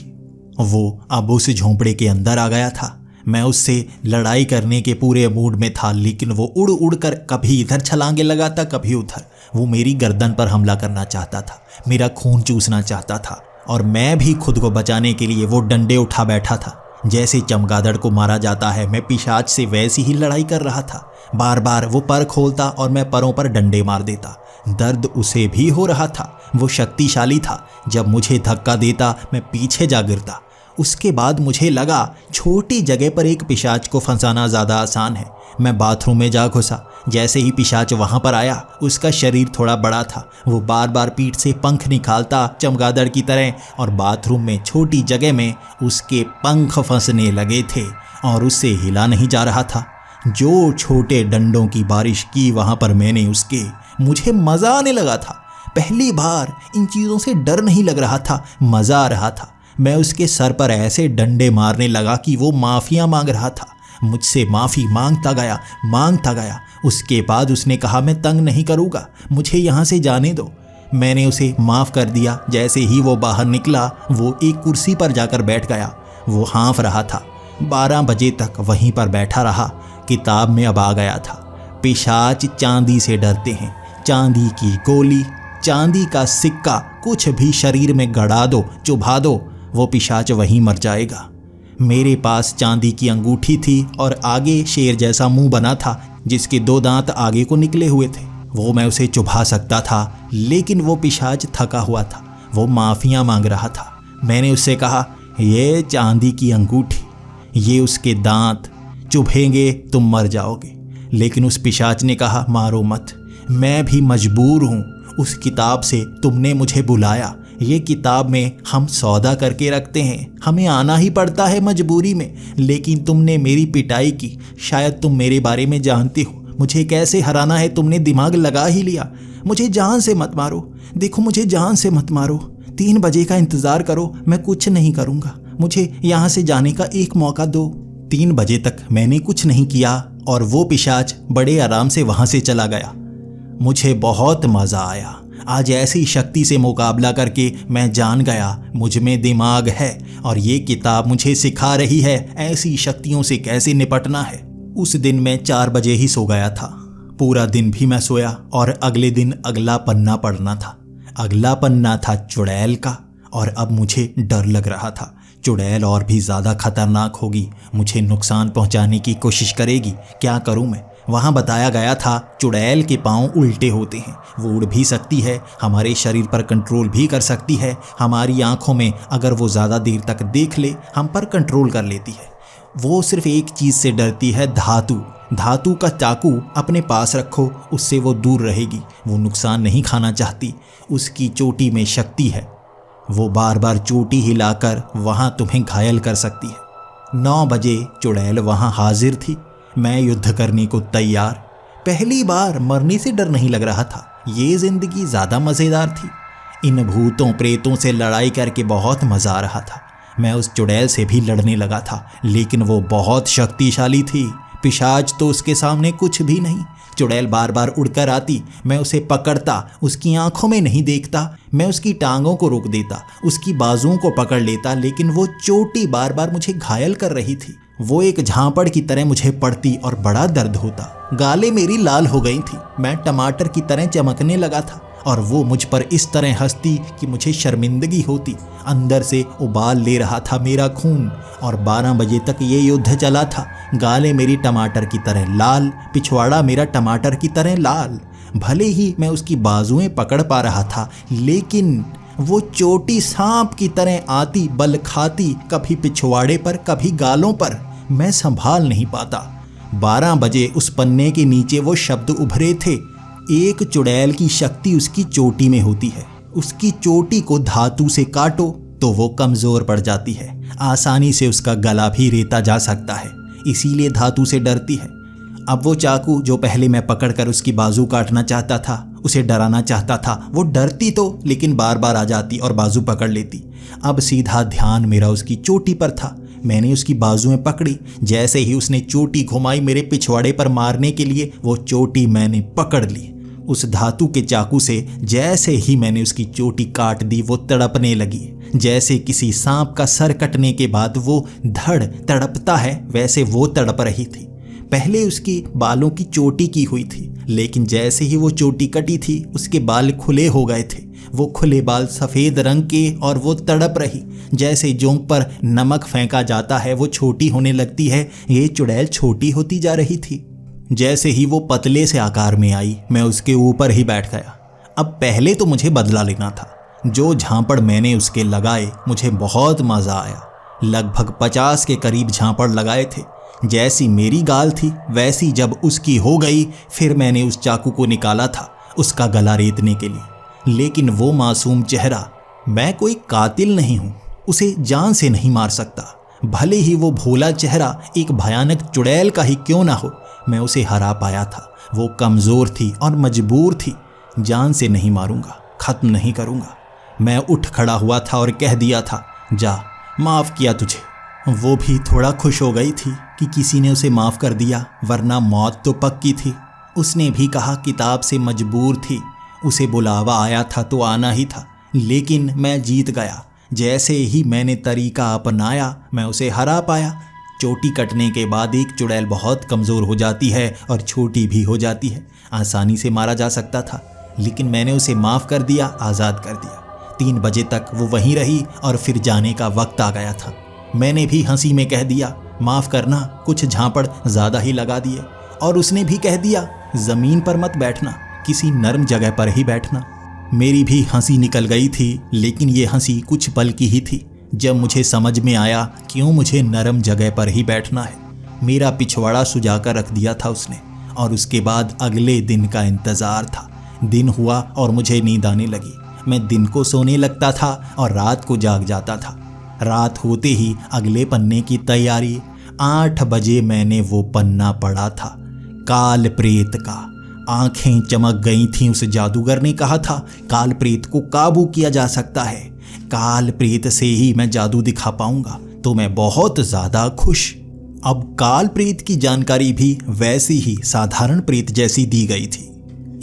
वो अब उस झोंपड़े के अंदर आ गया था। मैं उससे लड़ाई करने के पूरे मूड में था, लेकिन वो उड़ उड़ कर कभी इधर छलांगे लगाता, कभी उधर। वो मेरी गर्दन पर हमला करना चाहता था, मेरा खून चूसना चाहता था और मैं भी खुद को बचाने के लिए वो डंडे उठा बैठा था। जैसे चमगादड़ को मारा जाता है, मैं पिशाच से वैसी ही लड़ाई कर रहा था। बार बार वो पर खोलता और मैं परों पर डंडे मार देता। दर्द उसे भी हो रहा था। वो शक्तिशाली था। जब मुझे धक्का देता मैं पीछे जा गिरता। उसके बाद मुझे लगा छोटी जगह पर एक पिशाच को फंसाना ज़्यादा आसान है। मैं बाथरूम में जा घुसा। जैसे ही पिशाच वहाँ पर आया, उसका शरीर थोड़ा बड़ा था। वो बार बार पीठ से पंख निकालता चमगादड़ की तरह, और बाथरूम में छोटी जगह में उसके पंख फंसने लगे थे और उससे हिला नहीं जा रहा था। जो छोटे डंडों की बारिश की वहाँ पर मैंने उसके, मुझे मज़ा आने लगा था। पहली बार इन चीज़ों से डर नहीं लग रहा था, मज़ा आ रहा था। मैं उसके सर पर ऐसे डंडे मारने लगा कि वो माफ़ियाँ मांग रहा था। मुझसे माफ़ी मांगता गया। उसके बाद उसने कहा, मैं तंग नहीं करूँगा, मुझे यहाँ से जाने दो। मैंने उसे माफ़ कर दिया। जैसे ही वो बाहर निकला, वो एक कुर्सी पर जाकर बैठ गया। वो हाँफ रहा था। 12 बजे तक वहीं पर बैठा रहा। किताब में अब आ गया था, पिशाच चांदी से डरते हैं। चांदी की गोली, चांदी का सिक्का, कुछ भी शरीर में गड़ा दो, चुभा दो, वो पिशाच वहीं मर जाएगा। मेरे पास चांदी की अंगूठी थी और आगे शेर जैसा मुंह बना था जिसके 2 दांत आगे को निकले हुए थे। वो मैं उसे चुभा सकता था, लेकिन वो पिशाच थका हुआ था। वो माफियाँ मांग रहा था। मैंने उससे कहा, ये चांदी की अंगूठी, ये उसके दांत, चुभेंगे तुम मर जाओगे। लेकिन उस पिशाच ने कहा, मारो मत, मैं भी मजबूर हूँ। उस किताब से तुमने मुझे बुलाया। ये किताब में हम सौदा करके रखते हैं, हमें आना ही पड़ता है मजबूरी में। लेकिन तुमने मेरी पिटाई की। शायद तुम मेरे बारे में जानते हो, मुझे कैसे हराना है तुमने दिमाग लगा ही लिया। मुझे जान से मत मारो, देखो मुझे जान से मत मारो। 3 बजे का इंतज़ार करो, मैं कुछ नहीं करूँगा। मुझे यहाँ से जाने का एक मौका दो। 3 बजे तक मैंने कुछ नहीं किया और वो पिशाच बड़े आराम से वहाँ से चला गया। मुझे बहुत मज़ा आया। आज ऐसी शक्ति से मुकाबला करके मैं जान गया मुझ में दिमाग है और ये किताब मुझे सिखा रही है ऐसी शक्तियों से कैसे निपटना है। उस दिन मैं 4 बजे ही सो गया था। पूरा दिन भी मैं सोया और अगले दिन अगला पन्ना पढ़ना था। अगला पन्ना था चुड़ैल का, और अब मुझे डर लग रहा था। चुड़ैल और भी ज़्यादा खतरनाक होगी, मुझे नुकसान पहुंचाने की कोशिश करेगी। क्या करूं मैं? वहाँ बताया गया था चुड़ैल के पाँव उल्टे होते हैं, वो उड़ भी सकती है, हमारे शरीर पर कंट्रोल भी कर सकती है। हमारी आंखों में अगर वो ज़्यादा देर तक देख ले, हम पर कंट्रोल कर लेती है। वो सिर्फ एक चीज़ से डरती है, धातु। धातु का चाकू अपने पास रखो, उससे वो दूर रहेगी। वो नुकसान नहीं खाना चाहती। उसकी चोटी में शक्ति है, वो बार बार चोटी हिलाकर वहाँ तुम्हें घायल कर सकती है। 9 बजे चुड़ैल वहाँ हाजिर थी। मैं युद्ध करने को तैयार। पहली बार मरने से डर नहीं लग रहा था। ये जिंदगी ज़्यादा मज़ेदार थी। इन भूतों प्रेतों से लड़ाई करके बहुत मज़ा आ रहा था। मैं उस चुड़ैल से भी लड़ने लगा था, लेकिन वो बहुत शक्तिशाली थी। पिशाच तो उसके सामने कुछ भी नहीं। चुड़ैल बार बार उड़कर आती, मैं उसे पकड़ता, उसकी आंखों में नहीं देखता। मैं उसकी टांगों को रोक देता, उसकी बाजुओं को पकड़ लेता, लेकिन वो चोटी बार बार मुझे घायल कर रही थी। वो एक झांपड़ की तरह मुझे पड़ती और बड़ा दर्द होता। गालें मेरी लाल हो गई थी। मैं टमाटर की तरह चमकने लगा था और वो मुझ पर इस तरह हंसती कि मुझे शर्मिंदगी होती। अंदर से उबाल ले रहा था मेरा खून। और 12 बजे तक ये युद्ध चला था। गालें मेरी टमाटर की तरह लाल, पिछवाड़ा मेरा टमाटर की तरह लाल। भले ही मैं उसकी बाजुएं पकड़ पा रहा था, लेकिन वो चोटी सांप की तरह आती, बल खाती, कभी पिछवाड़े पर, कभी गालों पर। मैं संभाल नहीं पाता। 12 बजे उस पन्ने के नीचे वो शब्द उभरे थे, एक चुड़ैल की शक्ति उसकी चोटी में होती है। उसकी चोटी को धातु से काटो तो वो कमज़ोर पड़ जाती है। आसानी से उसका गला भी रेता जा सकता है, इसीलिए धातु से डरती है। अब वो चाकू जो पहले मैं पकड़कर उसकी बाजू काटना चाहता था, उसे डराना चाहता था, वो डरती तो लेकिन बार बार आ जाती और बाजू पकड़ लेती। अब सीधा ध्यान मेरा उसकी चोटी पर था। मैंने उसकी बाजुएं पकड़ी। जैसे ही उसने चोटी घुमाई मेरे पिछवाड़े पर मारने के लिए, वो चोटी मैंने पकड़ ली। उस धातु के चाकू से जैसे ही मैंने उसकी चोटी काट दी, वो तड़पने लगी। जैसे किसी सांप का सर कटने के बाद वो धड़ तड़पता है, वैसे वो तड़प रही थी। पहले उसकी बालों की चोटी की हुई थी, लेकिन जैसे ही वो चोटी कटी थी, उसके बाल खुले हो गए थे। वो खुले बाल सफ़ेद रंग के, और वो तड़प रही। जैसे जोंक पर नमक फेंका जाता है, वो छोटी होने लगती है। ये चुड़ैल छोटी होती जा रही थी। जैसे ही वो पतले से आकार में आई, मैं उसके ऊपर ही बैठ गया। अब पहले तो मुझे बदला लेना था। जो झांपड़ मैंने उसके लगाए मुझे बहुत मज़ा आया। लगभग 50 के करीब झांपड़ लगाए थे। जैसी मेरी गाल थी वैसी जब उसकी हो गई, फिर मैंने उस चाकू को निकाला था उसका गला रेतने के लिए। लेकिन वो मासूम चेहरा, मैं कोई कातिल नहीं हूँ, उसे जान से नहीं मार सकता। भले ही वो भोला चेहरा एक भयानक चुड़ैल का ही क्यों ना हो, मैं उसे हरा पाया था। वो कमज़ोर थी और मजबूर थी। जान से नहीं मारूंगा, ख़त्म नहीं करूंगा। मैं उठ खड़ा हुआ था और कह दिया था, जा, माफ़ किया तुझे। वो भी थोड़ा खुश हो गई थी कि किसी ने उसे माफ़ कर दिया, वरना मौत तो पक्की थी। उसने भी कहा किताब से मजबूर थी, उसे बुलावा आया था तो आना ही था। लेकिन मैं जीत गया। जैसे ही मैंने तरीका अपनाया मैं उसे हरा पाया। चोटी कटने के बाद एक चुड़ैल बहुत कमज़ोर हो जाती है और छोटी भी हो जाती है। आसानी से मारा जा सकता था, लेकिन मैंने उसे माफ़ कर दिया, आज़ाद कर दिया। 3 बजे तक वो वहीं रही और फिर जाने का वक्त आ गया था। मैंने भी हंसी में कह दिया, माफ़ करना, कुछ झांपड़ ज़्यादा ही लगा दिए। और उसने भी कह दिया, ज़मीन पर मत बैठना, किसी नरम जगह पर ही बैठना। मेरी भी हंसी निकल गई थी, लेकिन ये हंसी कुछ पल की ही थी। जब मुझे समझ में आया क्यों मुझे नरम जगह पर ही बैठना है। मेरा पिछवाड़ा सुजाकर रख दिया था उसने। और उसके बाद अगले दिन का इंतज़ार था। दिन हुआ और मुझे नींद आने लगी। मैं दिन को सोने लगता था और रात को जाग जाता था। रात होते ही अगले पन्ने की तैयारी। 8 बजे मैंने वो पन्ना पढ़ा था, काल प्रेत का। आंखें चमक गई थीं। उस जादूगर ने कहा था काल प्रेत को काबू किया जा सकता है। काल प्रेत से ही मैं जादू दिखा पाऊंगा। तो मैं बहुत ज़्यादा खुश। अब काल प्रेत की जानकारी भी वैसी ही साधारण प्रेत जैसी दी गई थी।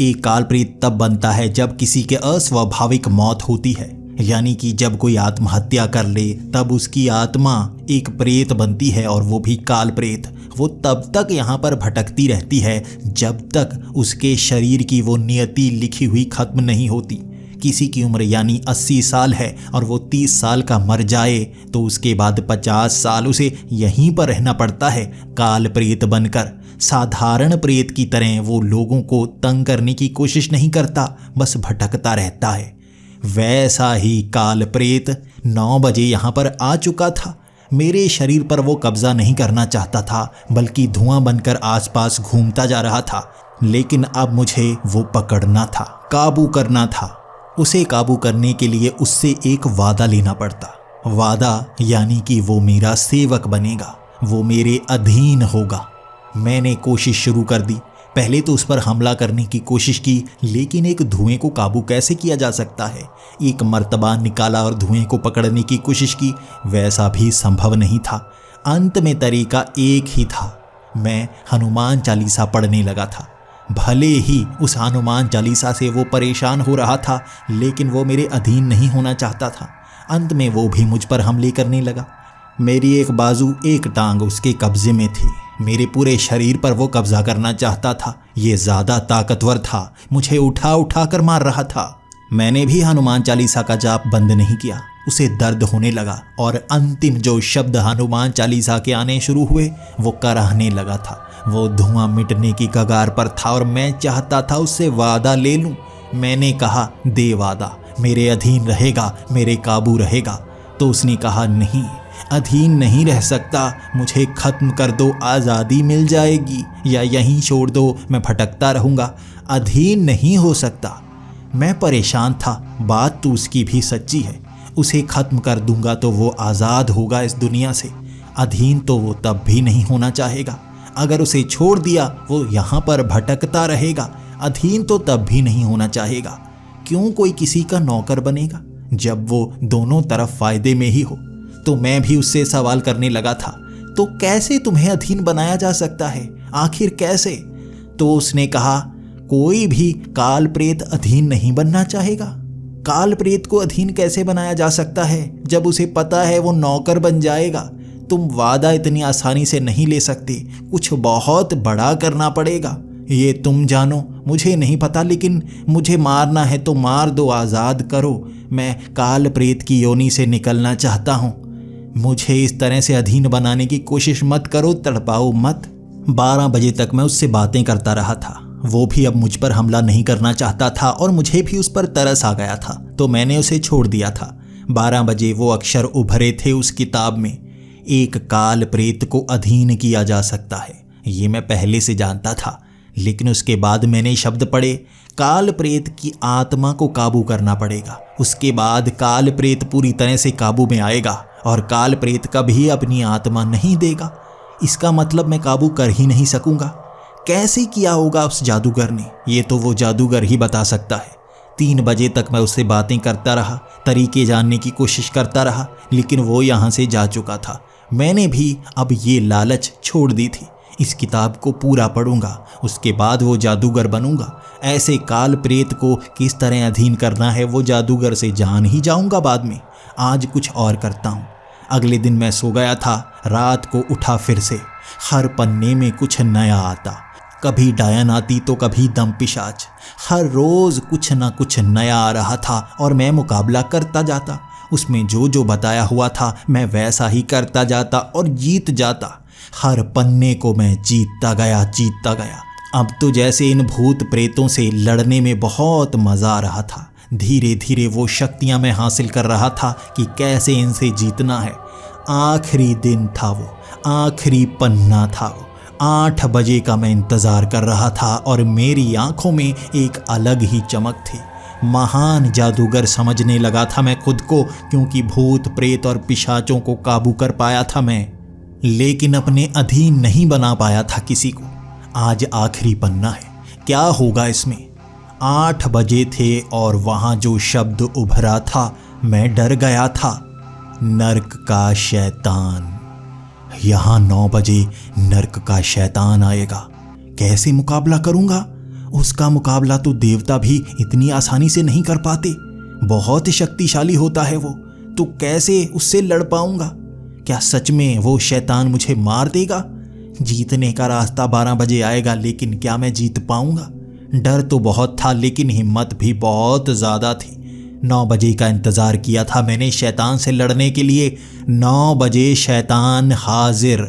एक काल प्रेत तब बनता है जब किसी के अस्वाभाविक मौत होती है, यानी कि जब कोई आत्महत्या कर ले तब उसकी आत्मा एक प्रेत बनती है, और वो भी काल प्रेत। वो तब तक यहाँ पर भटकती रहती है जब तक उसके शरीर की वो नियति लिखी हुई खत्म नहीं होती। किसी की उम्र यानी 80 साल है और वो 30 साल का मर जाए तो उसके बाद 50 साल उसे यहीं पर रहना पड़ता है काल प्रेत बनकर। साधारण प्रेत की तरह वो लोगों को तंग करने की कोशिश नहीं करता, बस भटकता रहता है। वैसा ही काल प्रेत 9 बजे यहाँ पर आ चुका था। मेरे शरीर पर वो कब्जा नहीं करना चाहता था, बल्कि धुआं बनकर आसपास घूमता जा रहा था। लेकिन अब मुझे वो पकड़ना था, काबू करना था। उसे काबू करने के लिए उससे एक वादा लेना पड़ता। वादा यानी कि वो मेरा सेवक बनेगा, वो मेरे अधीन होगा। मैंने कोशिश शुरू कर दी। पहले तो उस पर हमला करने की कोशिश की, लेकिन एक धुएं को काबू कैसे किया जा सकता है। एक मर्तबा निकाला और धुएं को पकड़ने की कोशिश की, वैसा भी संभव नहीं था। अंत में तरीका एक ही था, मैं हनुमान चालीसा पढ़ने लगा था। भले ही उस हनुमान चालीसा से वो परेशान हो रहा था, लेकिन वो मेरे अधीन नहीं होना चाहता था। अंत में वो भी मुझ पर हमले करने लगा। मेरी एक बाजू, एक टांग उसके कब्जे में थी। मेरे पूरे शरीर पर वो कब्जा करना चाहता था। ये ज़्यादा ताकतवर था, मुझे उठा उठा कर मार रहा था। मैंने भी हनुमान चालीसा का जाप बंद नहीं किया। उसे दर्द होने लगा और अंतिम जो शब्द हनुमान चालीसा के आने शुरू हुए वो कराहने लगा था। वो धुआं मिटने की कगार पर था और मैं चाहता था उससे वादा ले लूं। मैंने कहा, दे वादा, मेरे अधीन रहेगा, मेरे काबू रहेगा। तो उसने कहा, नहीं, अधीन नहीं रह सकता, मुझे ख़त्म कर दो, आज़ादी मिल जाएगी, या यहीं छोड़ दो, मैं भटकता रहूँगा। अधीन नहीं हो सकता। मैं परेशान था। बात तो उसकी भी सच्ची है। उसे ख़त्म कर दूंगा तो वो आज़ाद होगा इस दुनिया से। अधीन तो वो तब भी नहीं होना चाहेगा। अगर उसे छोड़ दिया वो यहाँ पर भटकता रहेगा। अधीन तो तब भी नहीं होना चाहेगा। क्यों कोई किसी का नौकर बनेगा जब वो दोनों तरफ फ़ायदे में ही हो। तो मैं भी उससे सवाल करने लगा था, तो कैसे तुम्हें अधीन बनाया जा सकता है, आखिर कैसे? तो उसने कहा, कोई भी काल प्रेत अधीन नहीं बनना चाहेगा। काल प्रेत को अधीन कैसे बनाया जा सकता है जब उसे पता है वो नौकर बन जाएगा। तुम वादा इतनी आसानी से नहीं ले सकते, कुछ बहुत बड़ा करना पड़ेगा। ये तुम जानो, मुझे नहीं पता, लेकिन मुझे मारना है तो मार दो, आज़ाद करो। मैं काल प्रेत की योनि से निकलना चाहता हूँ। मुझे इस तरह से अधीन बनाने की कोशिश मत करो, तड़पाओ मत। 12 बजे तक मैं उससे बातें करता रहा था। वो भी अब मुझ पर हमला नहीं करना चाहता था और मुझे भी उस पर तरस आ गया था, तो मैंने उसे छोड़ दिया था। 12 बजे वो अक्षर उभरे थे उस किताब में, एक काल प्रेत को अधीन किया जा सकता है। ये मैं पहले से जानता था, लेकिन उसके बाद मैंने शब्द पढ़े, काल प्रेत की आत्मा को काबू करना पड़ेगा। उसके बाद काल प्रेत पूरी तरह से काबू में आएगा और काल प्रेत कभी अपनी आत्मा नहीं देगा। इसका मतलब मैं काबू कर ही नहीं सकूंगा। कैसे किया होगा उस जादूगर ने, ये तो वो जादूगर ही बता सकता है। 3 बजे तक मैं उससे बातें करता रहा, तरीके जानने की कोशिश करता रहा, लेकिन वो यहाँ से जा चुका था। मैंने भी अब ये लालच छोड़ दी थी। इस किताब को पूरा पढ़ूंगा, उसके बाद वो जादूगर बनूंगा। ऐसे काल प्रेत को किस तरह अधीन करना है वो जादूगर से जान ही जाऊंगा बाद में। आज कुछ और करता हूँ। अगले दिन मैं सो गया था, रात को उठा फिर से। हर पन्ने में कुछ नया आता, कभी डायन आती तो कभी दम पिशाच। हर रोज कुछ ना कुछ नया आ रहा था और मैं मुकाबला करता जाता। उसमें जो जो बताया हुआ था मैं वैसा ही करता जाता और जीत जाता। हर पन्ने को मैं जीतता गया। अब तो जैसे इन भूत प्रेतों से लड़ने में बहुत मज़ा आ रहा था। धीरे धीरे वो शक्तियां मैं हासिल कर रहा था कि कैसे इनसे जीतना है। आखिरी दिन था वो, आखिरी पन्ना था वो। 8 बजे का मैं इंतज़ार कर रहा था और मेरी आंखों में एक अलग ही चमक थी। महान जादूगर समझने लगा था मैं खुद को, क्योंकि भूत प्रेत और पिशाचों को काबू कर पाया था मैं, लेकिन अपने अधीन नहीं बना पाया था किसी को। आज आखिरी पन्ना है, क्या होगा इसमें। 8 बजे थे और वहां जो शब्द उभरा था मैं डर गया था, नर्क का शैतान। यहाँ 9 बजे नर्क का शैतान आएगा, कैसे मुकाबला करूंगा। उसका मुकाबला तो देवता भी इतनी आसानी से नहीं कर पाते, बहुत शक्तिशाली होता है वो, तो कैसे उससे लड़ पाऊंगा। क्या सच में वो शैतान मुझे मार देगा। जीतने का रास्ता 12 बजे आएगा, लेकिन क्या मैं जीत पाऊंगा। डर तो बहुत था, लेकिन हिम्मत भी बहुत ज़्यादा थी। 9 बजे का इंतज़ार किया था मैंने शैतान से लड़ने के लिए। 9 बजे शैतान हाजिर।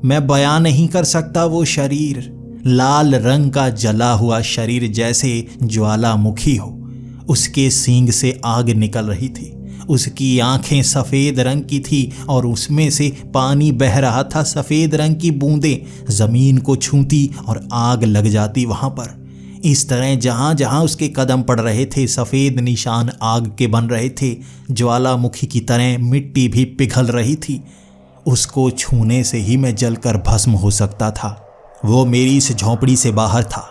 मैं बयां नहीं कर सकता वो शरीर, लाल रंग का जला हुआ शरीर जैसे ज्वालामुखी हो। उसके सींग से आग निकल रही थी, उसकी आंखें सफ़ेद रंग की थी और उसमें से पानी बह रहा था। सफ़ेद रंग की बूंदें ज़मीन को छूती और आग लग जाती वहाँ पर। इस तरह जहाँ जहाँ उसके कदम पड़ रहे थे सफ़ेद निशान आग के बन रहे थे। ज्वालामुखी की तरह मिट्टी भी पिघल रही थी। उसको छूने से ही मैं जलकर भस्म हो सकता था। वो मेरी इस झोंपड़ी से बाहर था।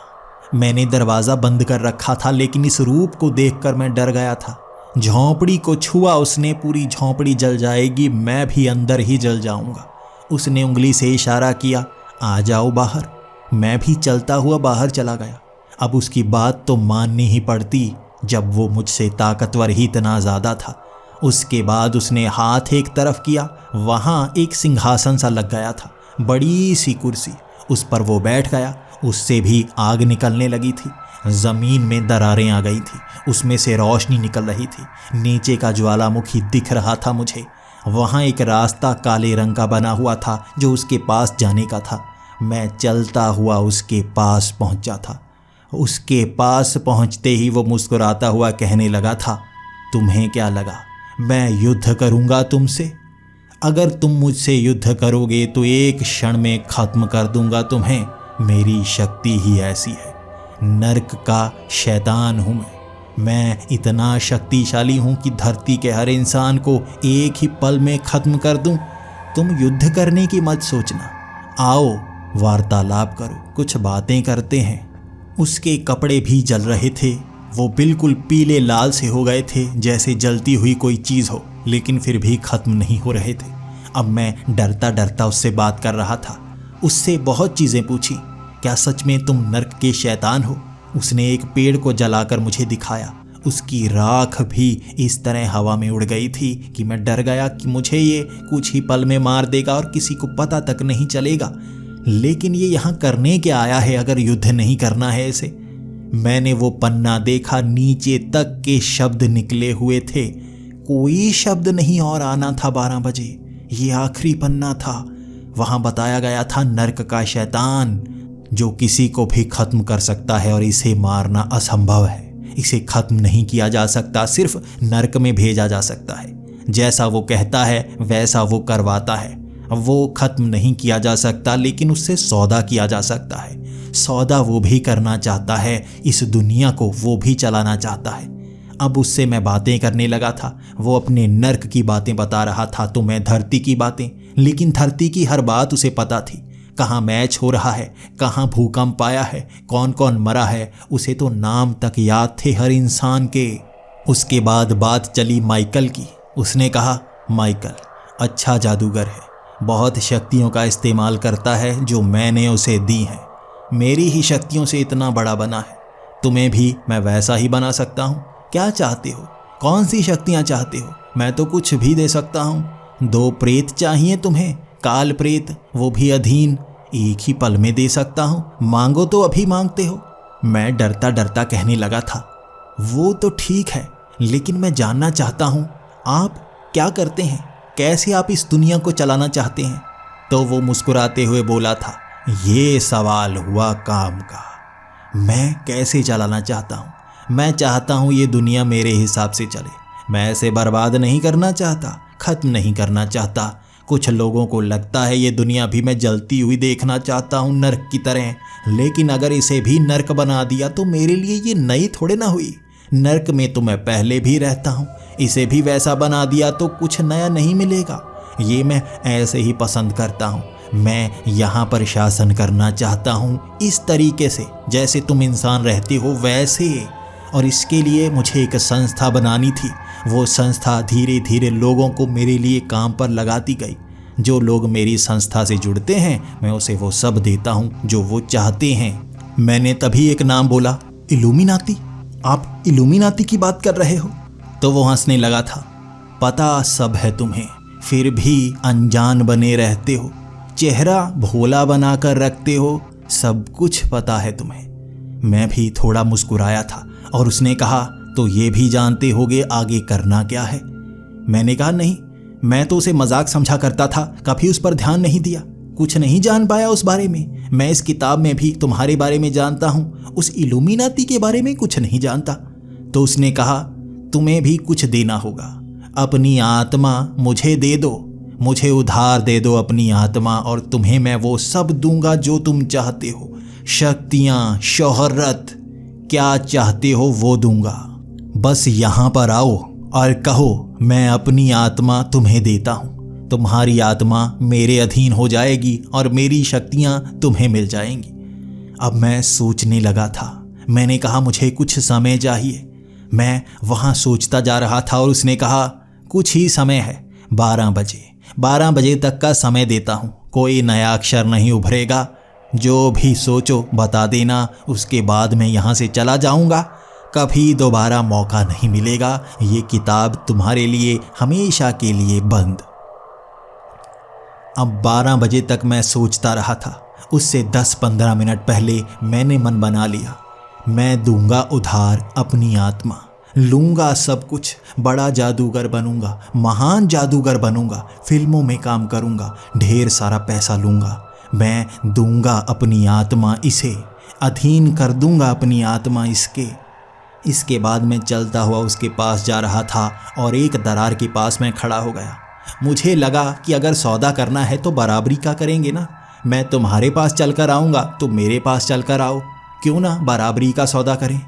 मैंने दरवाज़ा बंद कर रखा था, लेकिन इस रूप को देखकर मैं डर गया था। झोंपड़ी को छुआ उसने, पूरी झोंपड़ी जल जाएगी, मैं भी अंदर ही जल जाऊंगा। उसने उंगली से इशारा किया, आ जाओ बाहर। मैं भी चलता हुआ बाहर चला गया। अब उसकी बात तो माननी ही पड़ती, जब वो मुझसे ताकतवर ही इतना ज़्यादा था। उसके बाद उसने हाथ एक तरफ किया, वहाँ एक सिंहासन सा लग गया था, बड़ी सी कुर्सी। उस पर वो बैठ गया। उससे भी आग निकलने लगी थी। ज़मीन में दरारें आ गई थी, उसमें से रोशनी निकल रही थी। नीचे का ज्वालामुखी दिख रहा था मुझे। वहाँ एक रास्ता काले रंग का बना हुआ था जो उसके पास जाने का था। मैं चलता हुआ उसके पास पहुँचा था। उसके पास पहुँचते ही वो मुस्कुराता हुआ कहने लगा था, तुम्हें क्या लगा मैं युद्ध करूँगा तुमसे? अगर तुम मुझसे युद्ध करोगे तो एक क्षण में ख़त्म कर दूंगा तुम्हें। मेरी शक्ति ही ऐसी है। नर्क का शैतान हूँ मैं इतना शक्तिशाली हूँ कि धरती के हर इंसान को एक ही पल में ख़त्म कर दूं। तुम युद्ध करने की मत सोचना, आओ वार्तालाप करो, कुछ बातें करते हैं। उसके कपड़े भी जल रहे थे, वो बिल्कुल पीले लाल से हो गए थे, जैसे जलती हुई कोई चीज़ हो, लेकिन फिर भी ख़त्म नहीं हो रहे थे। अब मैं डरता डरता उससे बात कर रहा था। उससे बहुत चीज़ें पूछी। क्या सच में तुम नर्क के शैतान हो? उसने एक पेड़ को जलाकर मुझे दिखाया। उसकी राख भी इस तरह हवा में उड़ गई थी कि मैं डर गया कि मुझे ये कुछ ही पल में मार देगा और किसी को पता तक नहीं चलेगा। लेकिन ये यहाँ करने क्या आया है अगर युद्ध नहीं करना है इसे? मैंने वो पन्ना देखा, नीचे तक के शब्द निकले हुए थे, कोई शब्द नहीं और आना था। 12 बजे ये आखिरी पन्ना था। वहाँ बताया गया था नर्क का शैतान, जो किसी को भी खत्म कर सकता है और इसे मारना असंभव है। इसे खत्म नहीं किया जा सकता, सिर्फ नरक में भेजा जा सकता है। जैसा वो कहता है वैसा वो करवाता है। वो खत्म नहीं किया जा सकता, लेकिन उससे सौदा किया जा सकता है। सौदा वो भी करना चाहता है, इस दुनिया को वो भी चलाना चाहता है। अब उससे मैं बातें करने लगा था। वो अपने नर्क की बातें बता रहा था तो मैं धरती की बातें। लेकिन धरती की हर बात उसे पता थी। कहाँ मैच हो रहा है, कहाँ भूकंप आया है, कौन कौन मरा है, उसे तो नाम तक याद थे हर इंसान के। उसके बाद बात चली माइकल की। उसने कहा, माइकल अच्छा जादूगर है, बहुत शक्तियों का इस्तेमाल करता है जो मैंने उसे दी हैं। मेरी ही शक्तियों से इतना बड़ा बना है। तुम्हें भी मैं वैसा ही बना सकता हूँ। क्या चाहते हो? कौन सी शक्तियाँ चाहते हो? मैं तो कुछ भी दे सकता हूँ। 2 प्रेत चाहिए तुम्हें, काल प्रेत, वो भी अधीन। एक ही पल में दे सकता हूँ। मांगो तो अभी मांगते हो। मैं डरता डरता कहने लगा था, वो तो ठीक है, लेकिन मैं जानना चाहता हूँ आप क्या करते हैं, कैसे आप इस दुनिया को चलाना चाहते हैं। तो वो मुस्कुराते हुए बोला था, ये सवाल हुआ काम का। मैं कैसे चलाना चाहता हूँ? मैं चाहता हूँ ये दुनिया मेरे हिसाब से चले। मैं इसे बर्बाद नहीं करना चाहता, खत्म नहीं करना चाहता। कुछ लोगों को लगता है ये दुनिया भी मैं जलती हुई देखना चाहता हूँ नर्क की तरह, लेकिन अगर इसे भी नर्क बना दिया तो मेरे लिए ये नई थोड़े ना हुई। नर्क में तो मैं पहले भी रहता हूँ, इसे भी वैसा बना दिया तो कुछ नया नहीं मिलेगा। ये मैं ऐसे ही पसंद करता हूँ। मैं यहाँ पर शासन करना चाहता हूँ इस तरीके से जैसे तुम इंसान रहते हो वैसे। और इसके लिए मुझे एक संस्था बनानी थी। वो संस्था धीरे धीरे लोगों को मेरे लिए काम पर लगाती गई। जो लोग मेरी संस्था से जुड़ते हैं मैं उसे वो सब देता हूँ जो वो चाहते हैं। मैंने तभी एक नाम बोला, इल्यूमिनाती। आप इल्यूमिनाती की बात कर रहे हो? तो वो हंसने लगा था। पता सब है तुम्हें, फिर भी अनजान बने रहते हो। चेहरा भोला बनाकर रखते हो, सब कुछ पता है तुम्हें। मैं भी थोड़ा मुस्कुराया था और उसने कहा, तो ये भी जानते होगे आगे करना क्या है? मैंने कहा, नहीं, मैं तो उसे मजाक समझा करता था, कभी उस पर ध्यान नहीं दिया, कुछ नहीं जान पाया उस बारे में। मैं इस किताब में भी तुम्हारे बारे में जानता हूँ, उस इल्यूमिनाती के बारे में कुछ नहीं जानता। तो उसने कहा, तुम्हें भी कुछ देना होगा। अपनी आत्मा मुझे दे दो, मुझे उधार दे दो अपनी आत्मा, और तुम्हें मैं वो सब दूंगा जो तुम चाहते हो। शक्तियाँ, शोहरत, क्या चाहते हो वो दूंगा। बस यहाँ पर आओ और कहो, मैं अपनी आत्मा तुम्हें देता हूँ। तुम्हारी आत्मा मेरे अधीन हो जाएगी और मेरी शक्तियाँ तुम्हें मिल जाएंगी। अब मैं सोचने लगा था। मैंने कहा, मुझे कुछ समय चाहिए। मैं वहाँ सोचता जा रहा था और उसने कहा, कुछ ही समय है, 12 बजे तक का समय देता हूँ। कोई नया अक्षर नहीं उभरेगा। जो भी सोचो बता देना, उसके बाद मैं यहाँ से चला जाऊँगा। कभी दोबारा मौका नहीं मिलेगा। ये किताब तुम्हारे लिए हमेशा के लिए बंद। अब 12 बजे तक मैं सोचता रहा था। उससे 10-15 मिनट पहले मैंने मन बना लिया, मैं दूंगा उधार अपनी आत्मा, लूँगा सब कुछ, बड़ा जादूगर बनूंगा, महान जादूगर बनूंगा, फिल्मों में काम करूंगा, ढेर सारा पैसा लूँगा। मैं दूंगा अपनी आत्मा इसे, अधीन कर दूंगा अपनी आत्मा इसके। इसके बाद मैं चलता हुआ उसके पास जा रहा था और एक दरार के पास मैं खड़ा हो गया। मुझे लगा कि अगर सौदा करना है तो बराबरी का करेंगे ना। मैं तुम्हारे पास चलकर आऊँगा, तुम मेरे पास चलकर आओ, क्यों ना बराबरी का सौदा करें।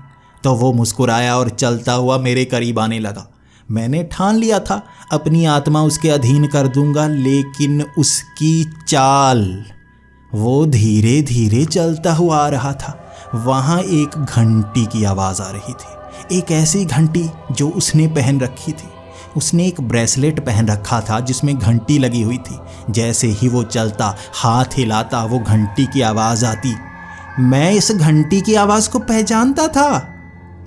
तो वो मुस्कुराया और चलता हुआ मेरे करीब आने लगा। मैंने ठान लिया था अपनी आत्मा उसके अधीन कर दूंगा, लेकिन उसकी चाल, वो धीरे धीरे चलता हुआ आ रहा था। वहाँ एक घंटी की आवाज़ आ रही थी, एक ऐसी घंटी जो उसने पहन रखी थी। उसने एक ब्रेसलेट पहन रखा था जिसमें घंटी लगी हुई थी। जैसे ही वो चलता, हाथ हिलाता, वो घंटी की आवाज़ आती। मैं इस घंटी की आवाज़ को पहचानता था।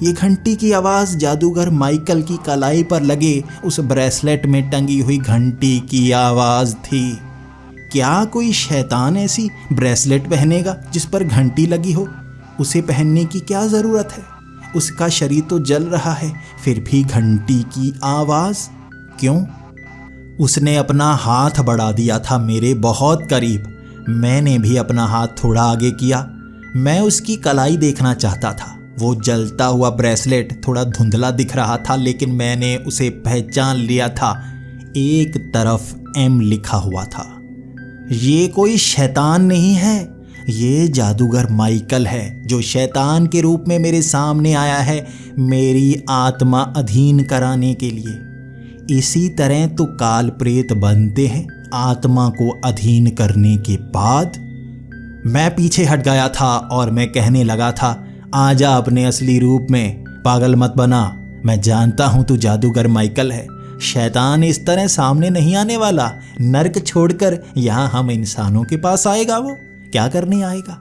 ये घंटी की आवाज़ जादूगर माइकल की कलाई पर लगे उस ब्रेसलेट में टंगी हुई घंटी की आवाज़ थी। क्या कोई शैतान ऐसी ब्रेसलेट पहनेगा जिस पर घंटी लगी हो? उसे पहनने की क्या ज़रूरत है? उसका शरीर तो जल रहा है, फिर भी घंटी की आवाज़ क्यों? उसने अपना हाथ बढ़ा दिया था मेरे बहुत करीब। मैंने भी अपना हाथ थोड़ा आगे किया। मैं उसकी कलाई देखना चाहता था। वो जलता हुआ ब्रेसलेट थोड़ा धुंधला दिख रहा था, लेकिन मैंने उसे पहचान लिया था। एक तरफ एम लिखा हुआ था। ये कोई शैतान नहीं है, ये जादूगर माइकल है, जो शैतान के रूप में मेरे सामने आया है मेरी आत्मा अधीन कराने के लिए। इसी तरह तो काल प्रेत बनते हैं, आत्मा को अधीन करने के बाद। मैं पीछे हट गया था और मैं कहने लगा था, आजा अपने असली रूप में, पागल मत बना। मैं जानता हूं तू जादूगर माइकल है। शैतान इस तरह सामने नहीं आने वाला। नर्क छोड़कर यहाँ हम इंसानों के पास आएगा। वो क्या करने आएगा?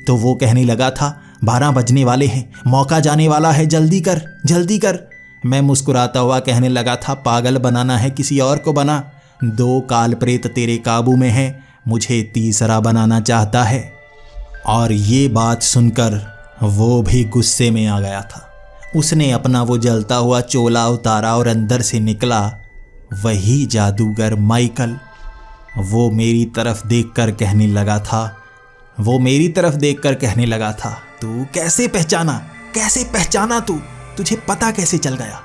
तो वो कहने लगा था, 12 बजने वाले हैं, मौका जाने वाला है, जल्दी कर जल्दी कर। मैं मुस्कुराता हुआ कहने लगा था, पागल बनाना है किसी और को बना। 2 काल प्रेत तेरे काबू में हैं, मुझे तीसरा बनाना चाहता है। और ये बात सुनकर वो भी गुस्से में आ गया था। उसने अपना वो जलता हुआ चोला उतारा और अंदर से निकला वही जादूगर माइकल। वो मेरी तरफ देखकर कहने लगा था, तू कैसे पहचाना तुझे पता कैसे चल गया?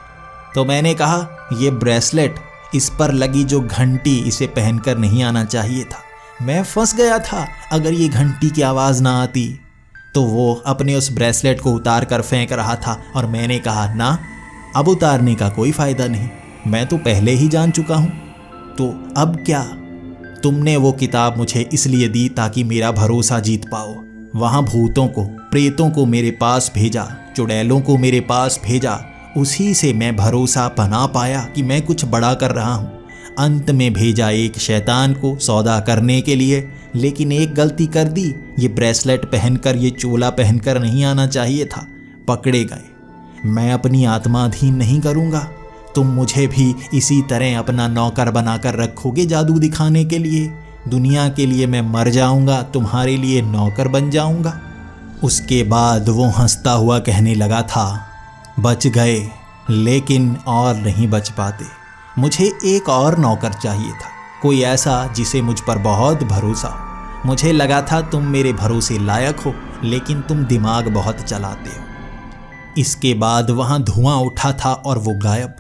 तो मैंने कहा, ये ब्रेसलेट, इस पर लगी जो घंटी, इसे पहनकर नहीं आना चाहिए था। मैं फंस गया था। अगर ये घंटी की आवाज़ ना आती। तो वो अपने उस ब्रेसलेट को उतार कर फेंक रहा था और मैंने कहा, ना, अब उतारने का कोई फ़ायदा नहीं, मैं तो पहले ही जान चुका हूँ। तो अब क्या? तुमने वो किताब मुझे इसलिए दी ताकि मेरा भरोसा जीत पाओ। वहाँ भूतों को, प्रेतों को मेरे पास भेजा, चुड़ैलों को मेरे पास भेजा। उसी से मैं भरोसा बना पाया कि मैं कुछ बड़ा कर रहा हूँ। अंत में भेजा एक शैतान को सौदा करने के लिए, लेकिन एक गलती कर दी। ये ब्रेसलेट पहनकर, ये चोला पहनकर नहीं आना चाहिए था। पकड़े गए। मैं अपनी आत्मा अधीन नहीं करूँगा। तुम मुझे भी इसी तरह अपना नौकर बनाकर रखोगे जादू दिखाने के लिए। दुनिया के लिए मैं मर जाऊँगा, तुम्हारे लिए नौकर बन जाऊँगा। उसके बाद वो हंसता हुआ कहने लगा था, बच गए, लेकिन और नहीं बच पाते। मुझे एक और नौकर चाहिए था, कोई ऐसा जिसे मुझ पर बहुत भरोसा हो। मुझे लगा था तुम मेरे भरोसे लायक हो, लेकिन तुम दिमाग बहुत चलाते हो। इसके बाद वहाँ धुआं उठा था और वो गायब।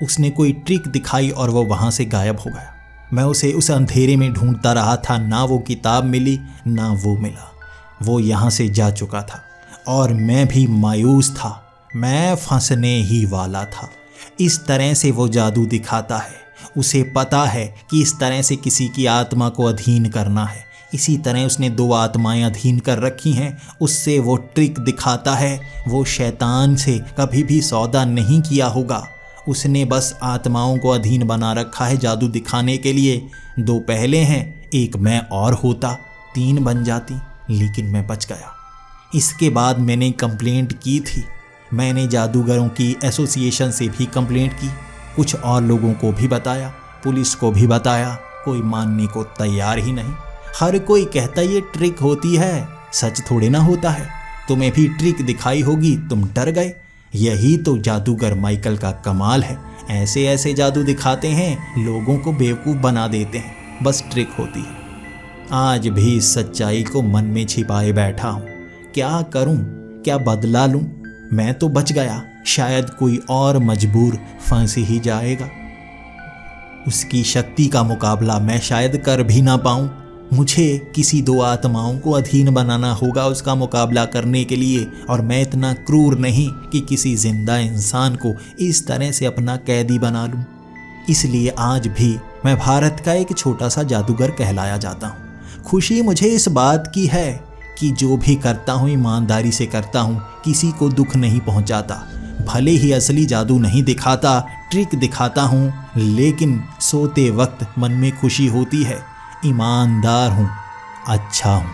उसने कोई ट्रिक दिखाई और वो वहाँ से गायब हो गया। मैं उसे उस अंधेरे में ढूंढता रहा था। ना वो किताब मिली, ना वो मिला। वो यहाँ से जा चुका था और मैं भी मायूस था। मैं फंसने ही वाला था। इस तरह से वो जादू दिखाता है। उसे पता है कि इस तरह से किसी की आत्मा को अधीन करना है। इसी तरह उसने 2 आत्माएं अधीन कर रखी हैं। उससे वो ट्रिक दिखाता है। वो शैतान से कभी भी सौदा नहीं किया होगा। उसने बस आत्माओं को अधीन बना रखा है जादू दिखाने के लिए। 2 पहले हैं, एक मैं और होता, 3 बन जाती, लेकिन मैं बच गया। इसके बाद मैंने कंप्लेंट की थी। मैंने जादूगरों की एसोसिएशन से भी कंप्लेंट की, कुछ और लोगों को भी बताया, पुलिस को भी बताया। कोई मानने को तैयार ही नहीं। हर कोई कहता ये ट्रिक होती है, सच थोड़े ना होता है। तुम्हें भी ट्रिक दिखाई होगी, तुम डर गए। यही तो जादूगर माइकल का कमाल है। ऐसे ऐसे जादू दिखाते हैं, लोगों को बेवकूफ़ बना देते हैं, बस ट्रिक होती है। आज भी इस सच्चाई को मन में छिपाए बैठा हूँ। क्या करूँ, क्या बदला लूँ? मैं तो बच गया, शायद कोई और मजबूर फंस ही जाएगा। उसकी शक्ति का मुकाबला मैं शायद कर भी ना पाऊँ। मुझे किसी 2 आत्माओं को अधीन बनाना होगा उसका मुकाबला करने के लिए, और मैं इतना क्रूर नहीं कि किसी जिंदा इंसान को इस तरह से अपना कैदी बना लूं। इसलिए आज भी मैं भारत का एक छोटा सा जादूगर कहलाया जाता हूँ। खुशी मुझे इस बात की है कि जो भी करता हूँ ईमानदारी से करता हूँ, किसी को दुख नहीं पहुँचाता। भले ही असली जादू नहीं दिखाता, ट्रिक दिखाता हूँ, लेकिन सोते वक्त मन में खुशी होती है। ईमानदार हूँ, अच्छा हूँ।